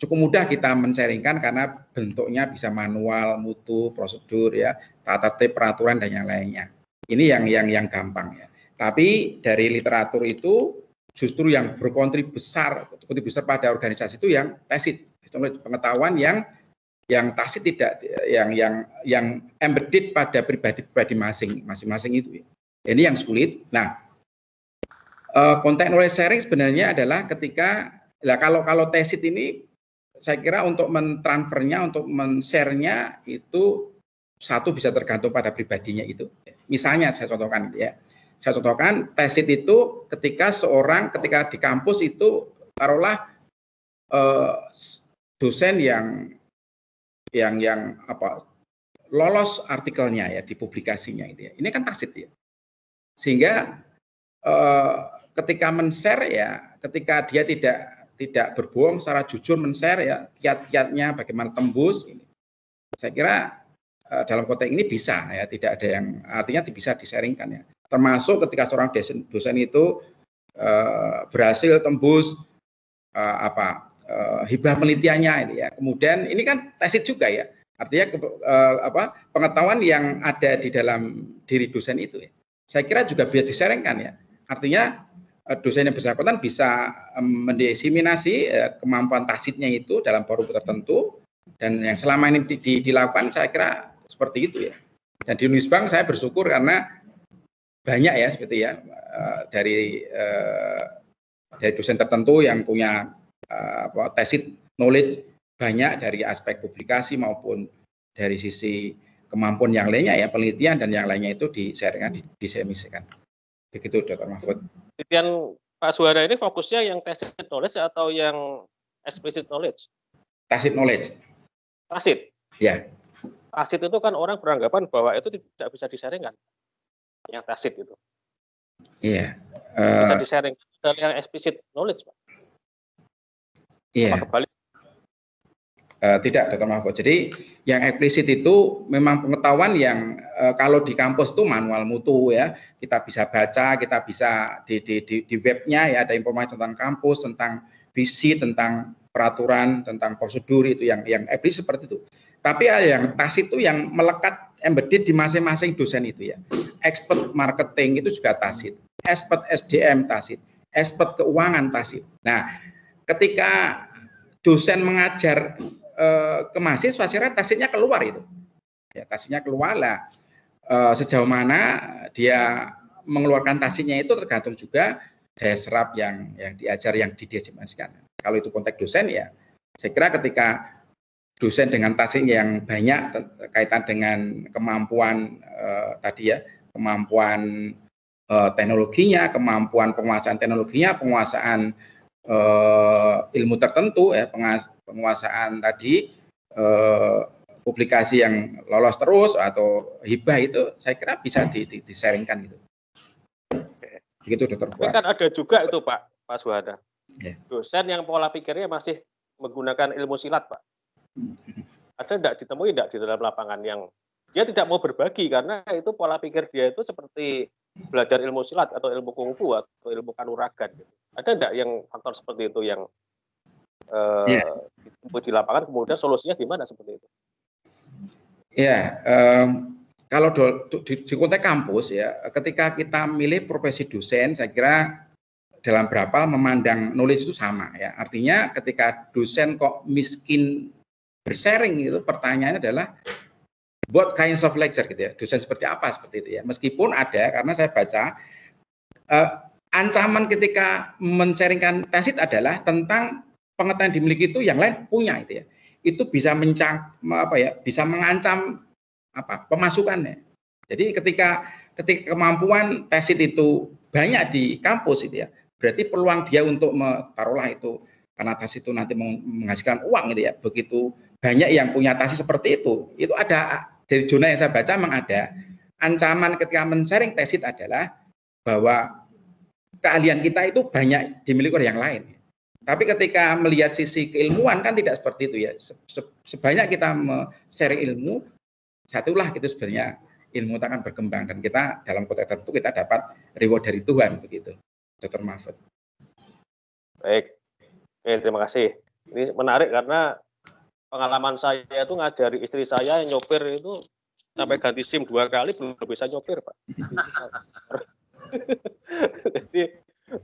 cukup mudah kita men-sharingkan karena bentuknya bisa manual, mutu, prosedur ya, tata tertib, peraturan dan yang lainnya. Ini yang gampang ya. Tapi dari literatur itu justru yang berkontribusi besar pada organisasi itu yang tacit, pengetahuan yang tacit tidak, yang embedded pada pribadi masing-masing itu. Ini yang sulit. Nah, konteks knowledge sharing sebenarnya adalah ketika, kalau tacit ini saya kira untuk mentransfernya, untuk men-share-nya itu satu bisa tergantung pada pribadinya itu. Misalnya saya contohkan ya. Saya contohkan tacit itu ketika di kampus itu taruhlah dosen yang lolos artikelnya ya di publikasinya itu ya. Ini kan tacit ya. Sehingga ketika men-share ya, ketika dia tidak berbohong secara jujur men-share ya, kiat-kiatnya bagaimana tembus ini. Saya kira dalam konteks ini bisa ya, tidak ada yang artinya bisa di-sharingkan ya. Termasuk ketika seorang dosen itu berhasil tembus hibah penelitiannya ini ya. Kemudian ini kan tacit juga ya. Artinya pengetahuan yang ada di dalam diri dosen itu ya. Saya kira juga bisa di-sharingkan ya. Artinya dosen yang bersangkutan bisa mendesiminasi kemampuan tacitnya itu dalam forum tertentu, dan yang selama ini dilakukan saya kira seperti itu ya. Dan di Unisbank saya bersyukur karena banyak ya seperti ya dari dosen tertentu yang punya tacit knowledge banyak dari aspek publikasi maupun dari sisi kemampuan yang lainnya ya, penelitian dan yang lainnya itu disemiskan. Begitu Dr. Mahfud. Penelitian Pak Suhana ini fokusnya yang tacit knowledge atau yang explicit knowledge? Tacit knowledge. Tacit? Ya. Tacit itu kan orang beranggapan bahwa itu tidak bisa di-sharingkan. Yang tacit itu. Iya. Bisa di-sharing dari yang explicit knowledge, Pak? Iya. Apa kebalik? Tidak, Dr. Mahfud. Jadi yang eksplisit itu memang pengetahuan yang kalau di kampus itu manual mutu ya, kita bisa baca, kita bisa di webnya ya ada informasi tentang kampus, tentang visi, tentang peraturan, tentang prosedur itu yang eksplisit seperti itu. Tapi yang tacit itu yang melekat embedded di masing-masing dosen itu ya. Expert marketing itu juga tacit, expert SDM tacit, expert keuangan tacit. Nah, ketika dosen mengajar ke mahasiswa, saya kira tacitnya keluar itu. Ya, tacitnya keluar lah. Sejauh mana dia mengeluarkan tacitnya itu tergantung juga daya serap yang diajar, yang dideskripsikan. Kalau itu konteks dosen ya, saya kira ketika dosen dengan tasing yang banyak kaitan dengan kemampuan tadi ya, kemampuan teknologinya, kemampuan penguasaan teknologinya, penguasaan ilmu tertentu ya, penguasaan tadi publikasi yang lolos terus atau hibah itu saya kira bisa di-sharingkan gitu. Begitu Dr. Fuad. Kan ada juga itu Pak Suhada. Yeah. Dosen yang pola pikirnya masih menggunakan ilmu silat, Pak. Ada ditemui di dalam lapangan yang dia tidak mau berbagi karena itu pola pikir dia itu seperti belajar ilmu silat atau ilmu kungfu atau ilmu kanuragan gitu. Ada enggak yang faktor seperti itu yang ditemui di lapangan, kemudian solusinya gimana seperti itu? Ya, kalau di konteks kampus ya, ketika kita milih profesi dosen, saya kira dalam berapa memandang knowledge itu sama ya. Artinya ketika dosen kok miskin bersharing itu, pertanyaannya adalah what kinds of lecture gitu ya. Dosen seperti apa seperti itu ya. Meskipun ada, karena saya baca ancaman ketika men-sharingkan tesis adalah tentang pengetahuan yang dimiliki itu yang lain punya itu ya. Itu bisa bisa mengancam pemasukannya. Jadi ketika kemampuan tesis itu banyak di kampus itu ya, berarti peluang dia untuk taruhlah itu karena tesis itu nanti menghasilkan uang gitu ya. Begitu banyak yang punya tesis seperti itu ada dari zona yang saya baca memang ada ancaman ketika men-sharing tesis adalah bahwa keahlian kita itu banyak dimiliki oleh yang lain. Tapi ketika melihat sisi keilmuan kan tidak seperti itu ya. Sebanyak kita sharing ilmu, satulah itu sebenarnya ilmu itu akan berkembang dan kita dalam konteks tertentu kita dapat reward dari Tuhan begitu, Dr. Mahfud. Baik, terima kasih. Ini menarik karena pengalaman saya itu ngajari istri saya yang nyopir itu sampai ganti SIM 2 kali belum bisa nyopir, Pak. Jadi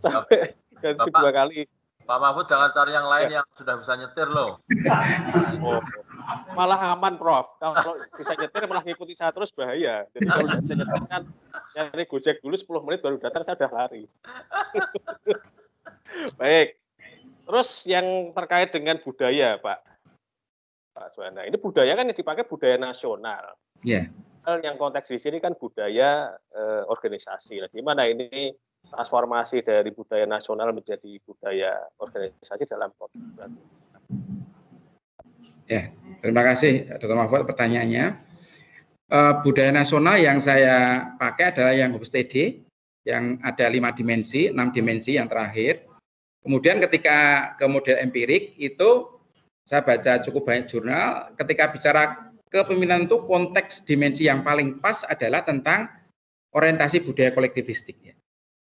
sampai ganti SIM 2 kali. Pak Mahfud jangan cari yang lain yang sudah bisa nyetir loh. Oh, malah aman, Prof. Kalau bisa nyetir malah ngikuti saya terus bahaya. Jadi kalau bisa nyetir kan nyari Gojek dulu 10 menit baru datang saya sudah lari. Baik. Terus yang terkait dengan budaya, Pak Suhana. Ini budaya kan yang dipakai budaya nasional. Iya. Yeah. Yang konteks di sini kan budaya organisasi. Nah, gimana ini transformasi dari budaya nasional menjadi budaya organisasi dalam konteks? Ya, terima kasih Dr. Mahfud pertanyaannya. Budaya nasional yang saya pakai adalah yang HOPSTD, yang ada 5 dimensi, 6 dimensi yang terakhir. Kemudian ketika ke model empirik itu saya baca cukup banyak jurnal. Ketika bicara kepemimpinan itu konteks dimensi yang paling pas adalah tentang orientasi budaya kolektivistik. Ya.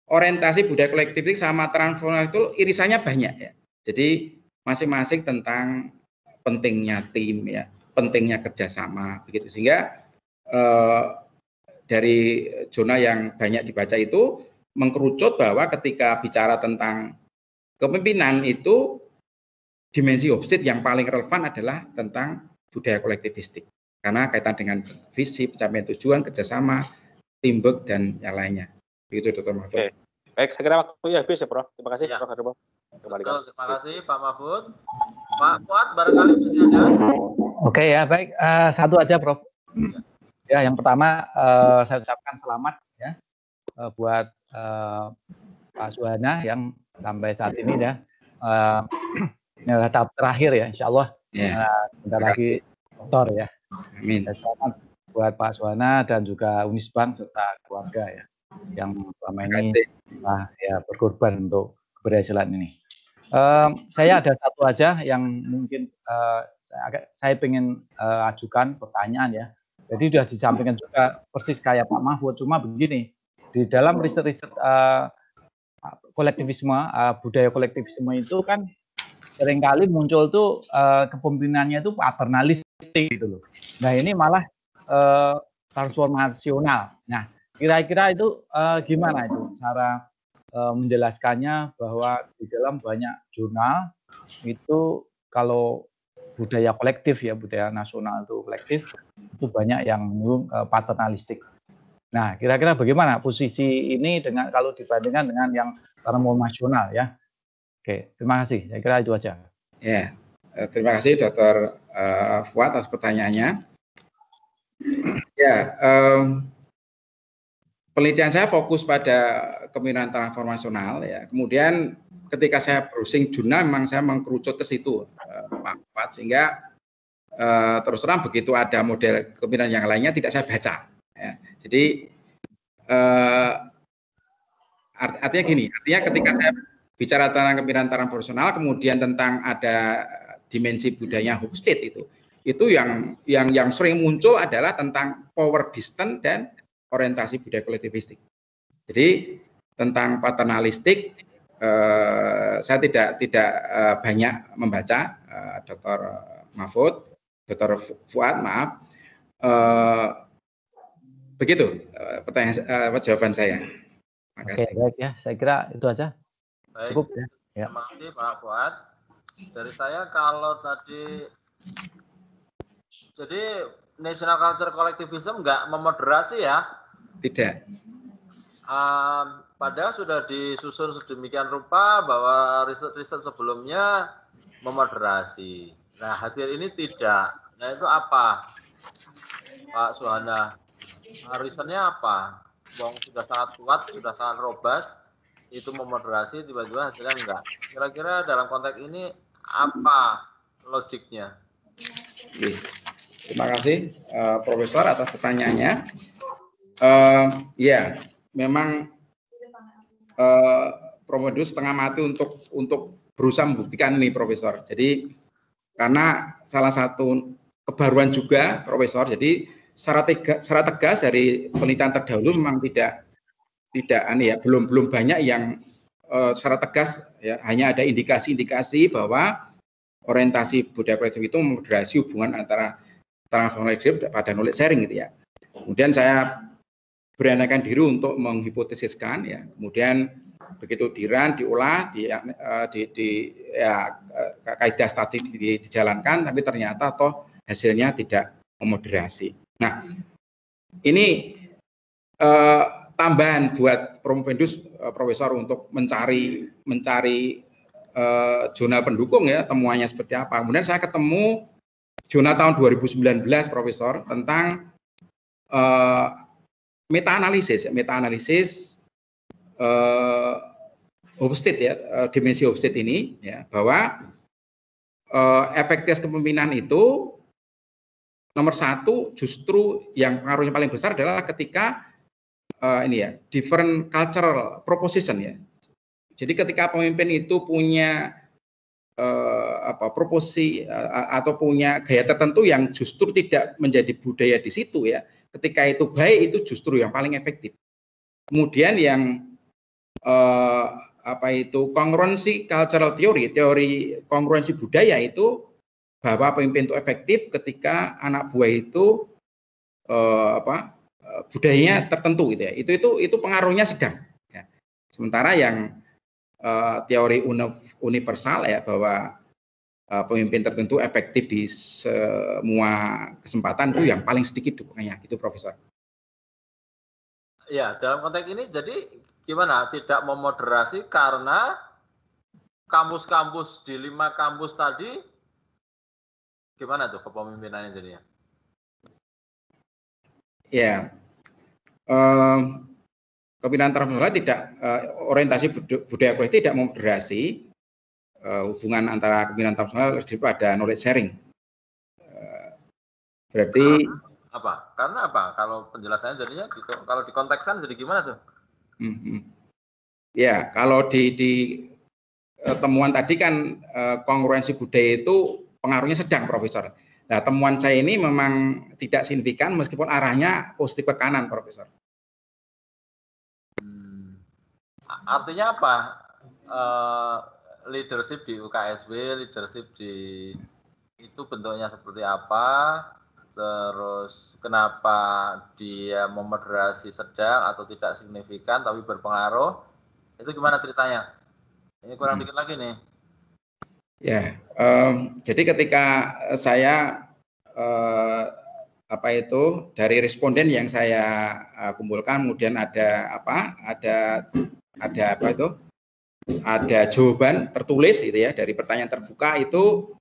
Orientasi budaya kolektivistik sama transformasi itu irisannya banyak ya. Jadi masing-masing tentang pentingnya tim ya, pentingnya kerjasama begitu sehingga dari zona yang banyak dibaca itu mengkerucut bahwa ketika bicara tentang kepemimpinan itu dimensi HOPSTED yang paling relevan adalah tentang budaya kolektivistik karena kaitan dengan visi, pencapaian tujuan, kerjasama, teamwork dan yang lainnya. Begitu Dr. Mahfud. Oke. Baik, saya kira waktunya habis ya, Prof. Terima kasih, Prof. Harbo. Terima kasih, Pak Mahfud. Pak Fuad, barangkali masih ada. Oke ya, baik. Satu aja, Prof. Ya, yang pertama saya ucapkan selamat ya buat Pak Suhana yang sampai saat ini ya tahap terakhir ya, Insya Allah. Sebentar lagi doktor ya. Amin. Selamat buat Pak Suhana dan juga Unisbank serta keluarga ya yang selama ini ya berkorban untuk keberhasilan ini. Saya ada satu aja yang mungkin saya ingin ajukan pertanyaan ya. Jadi sudah disampaikan juga persis kayak Pak Mahfud, cuma begini, di dalam riset-riset kolektivisme, budaya kolektivisme itu kan seringkali muncul tuh kepemimpinannya itu paternalistik gitu loh. Nah ini malah transformasional. Nah kira-kira itu gimana itu cara menjelaskannya bahwa di dalam banyak jurnal itu kalau budaya kolektif ya, budaya nasional itu kolektif, itu banyak yang paternalistik. Nah, kira-kira bagaimana posisi ini dengan kalau dibandingkan dengan yang transformasional ya? Oke, terima kasih. Saya kira itu aja. Ya, terima kasih Dr. Fuad atas pertanyaannya. Ya, penelitian saya fokus pada kepemimpinan transformasional ya. Kemudian ketika saya browsing jurnal memang saya mengkerucut ke situ, Pak Fuad, sehingga terus terang begitu ada model kepemimpinan yang lainnya tidak saya baca. Ya. Jadi artinya gini, artinya ketika saya bicara tentang kepemimpinan transformasional, kemudian tentang ada dimensi budaya home state itu yang sering muncul adalah tentang power distance dan orientasi budaya kolektivistik. Jadi tentang paternalistik saya tidak banyak membaca, Dr. Mahfud, Dr. Fuad, maaf. Begitu pertanyaan jawaban saya. Oke, baik ya. Saya kira itu aja. Baik. Cukup ya. Terima kasih Pak Fuad. Dari saya kalau tadi jadi national culture collectivism nggak memoderasi ya? Tidak. Padahal sudah disusun sedemikian rupa bahwa riset-riset sebelumnya memoderasi. Nah, hasil ini tidak. Nah, itu apa, Pak Suhana? Risetnya apa? Wong sudah sangat kuat, sudah sangat robust, itu memoderasi, tiba-tiba hasilnya enggak. Kira-kira dalam konteks ini apa logiknya? Terima kasih, Profesor, atas pertanyaannya. Ya, memang Profesor setengah mati untuk berusaha membuktikan ini, Profesor. Jadi karena salah satu kebaruan juga, Profesor. Jadi secara tegas dari penelitian terdahulu memang tidak belum banyak yang secara tegas ya, hanya ada indikasi-indikasi bahwa orientasi budaya kolektif itu memoderasi hubungan antara transformatif pada knowledge sharing gitu ya. Kemudian saya beranikan diri untuk menghipotesiskan ya. Kemudian begitu diolah, kaidah statistik dijalankan, tapi ternyata toh hasilnya tidak memoderasi. Nah, ini tambahan buat Promovendus, Profesor, untuk mencari jurnal pendukung ya, temuannya seperti apa. Kemudian saya ketemu jurnal tahun 2019, Profesor, tentang meta-analisis Hofstede ya, dimensi Hofstede ini ya, bahwa efektivitas kepemimpinan itu nomor satu justru yang pengaruhnya paling besar adalah ketika different cultural proposition ya. Jadi ketika pemimpin itu punya proposi atau punya gaya tertentu yang justru tidak menjadi budaya di situ ya, ketika itu baik, itu justru yang paling efektif. Kemudian yang kongruensi cultural teori kongruensi budaya itu bahwa pemimpin itu efektif ketika anak buah itu budayanya tertentu gitu ya. Itu pengaruhnya sedang. Ya. Sementara yang teori universal ya, bahwa pemimpin tertentu efektif di semua kesempatan itu yang paling sedikit dukungannya, gitu Profesor. Ya, dalam konteks ini jadi gimana? Tidak memoderasi karena kampus-kampus di 5 kampus tadi gimana tuh kepemimpinannya jadinya? Ya, kepemimpinan transformasional tidak orientasi budaya kolektif tidak memoderasi hubungan antara kepemimpinan transformasional pada knowledge sharing. Berarti apa? Karena apa? Kalau penjelasannya jadinya kalau dikontekskan jadi gimana tuh? Ya, kalau di temuan tadi kan kongruensi budaya itu pengaruhnya sedang, Profesor. Nah, temuan saya ini memang tidak signifikan meskipun arahnya positif ke kanan, Profesor. Artinya apa? Leadership di UKSW, leadership di itu bentuknya seperti apa? Terus kenapa dia memoderasi sedang atau tidak signifikan tapi berpengaruh? Itu gimana ceritanya? Ini kurang dikit lagi nih. Ya, jadi ketika saya dari responden yang saya kumpulkan, kemudian ada jawaban tertulis gitu ya dari pertanyaan terbuka itu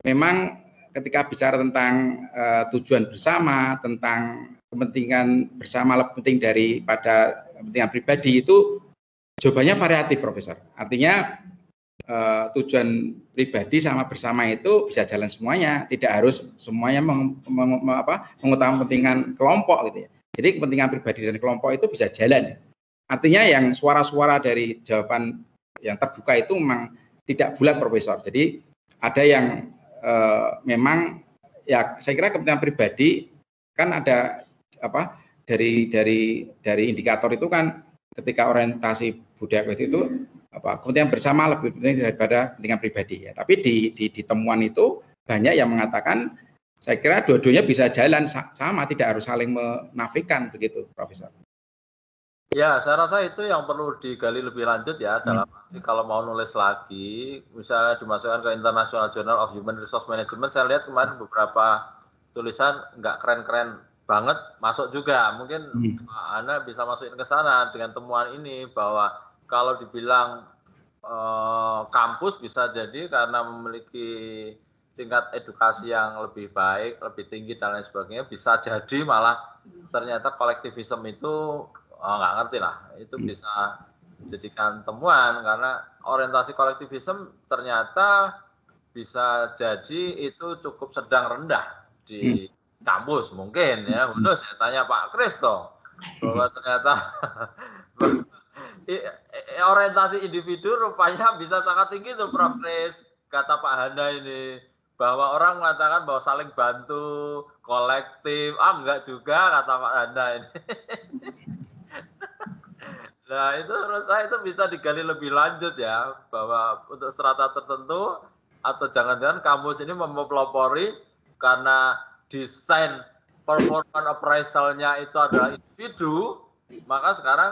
memang ketika bicara tentang tujuan bersama, tentang kepentingan bersama lebih penting daripada kepentingan pribadi, itu jawabannya variatif, Profesor. Artinya tujuan pribadi sama bersama itu bisa jalan semuanya, tidak harus semuanya mengutamakan kepentingan kelompok gitu ya. Jadi kepentingan pribadi dan kelompok itu bisa jalan. Artinya yang suara-suara dari jawaban yang terbuka itu memang tidak bulat, Profesor. Jadi ada yang memang ya saya kira kepentingan pribadi kan ada dari indikator itu kan ketika orientasi budaya itu kepentingan bersama lebih penting daripada kepentingan pribadi ya. Tapi di temuan itu banyak yang mengatakan saya kira dua-duanya bisa jalan sama, tidak harus saling menafikan begitu, Profesor. Ya, saya rasa itu yang perlu digali lebih lanjut ya, dalam arti kalau mau nulis lagi, misalnya dimasukkan ke International Journal of Human Resource Management, saya lihat kemarin beberapa tulisan nggak keren-keren banget masuk juga. Mungkin Anda bisa masukin ke sana dengan temuan ini, bahwa kalau dibilang kampus bisa jadi karena memiliki tingkat edukasi yang lebih baik, lebih tinggi dan lain sebagainya, bisa jadi malah ternyata kolektivisme itu nggak ngerti lah, itu bisa dijadikan temuan karena orientasi kolektivisme ternyata bisa jadi itu cukup sedang rendah di kampus mungkin ya. Udah saya tanya Pak Kristo bahwa ternyata orientasi individu rupanya bisa sangat tinggi tuh Prof. Kris, kata Pak Handa ini, bahwa orang mengatakan bahwa saling bantu, kolektif, enggak juga kata Pak Handa ini. Nah itu menurut saya itu bisa digali lebih lanjut ya, bahwa untuk strata tertentu atau jangan-jangan kampus ini mempelopori karena desain performance appraisalnya itu adalah individu, maka sekarang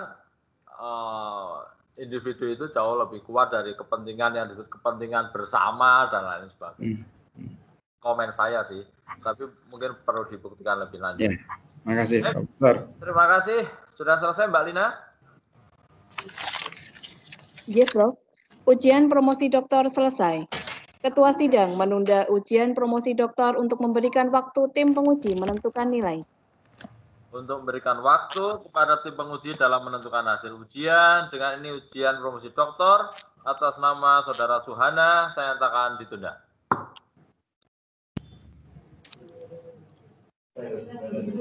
individu itu jauh lebih kuat dari kepentingan yang disebut kepentingan bersama dan lain sebagainya. Komen saya sih, tapi mungkin perlu dibuktikan lebih lanjut. Ya, terima kasih, Profesor. Terima kasih. Sudah selesai, Mbak Lina? Yes, Prof. Ujian promosi doktor selesai. Ketua sidang menunda ujian promosi doktor untuk memberikan waktu tim penguji menentukan nilai. Untuk memberikan waktu kepada tim penguji dalam menentukan hasil ujian. Dengan ini ujian promosi doktor atas nama Saudara Suhana saya nyatakan ditunda.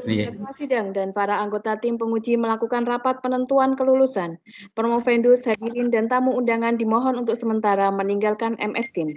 Ketua sidang dan para anggota tim penguji melakukan rapat penentuan kelulusan. Promovendus, hadirin dan tamu undangan dimohon untuk sementara meninggalkan MS Team.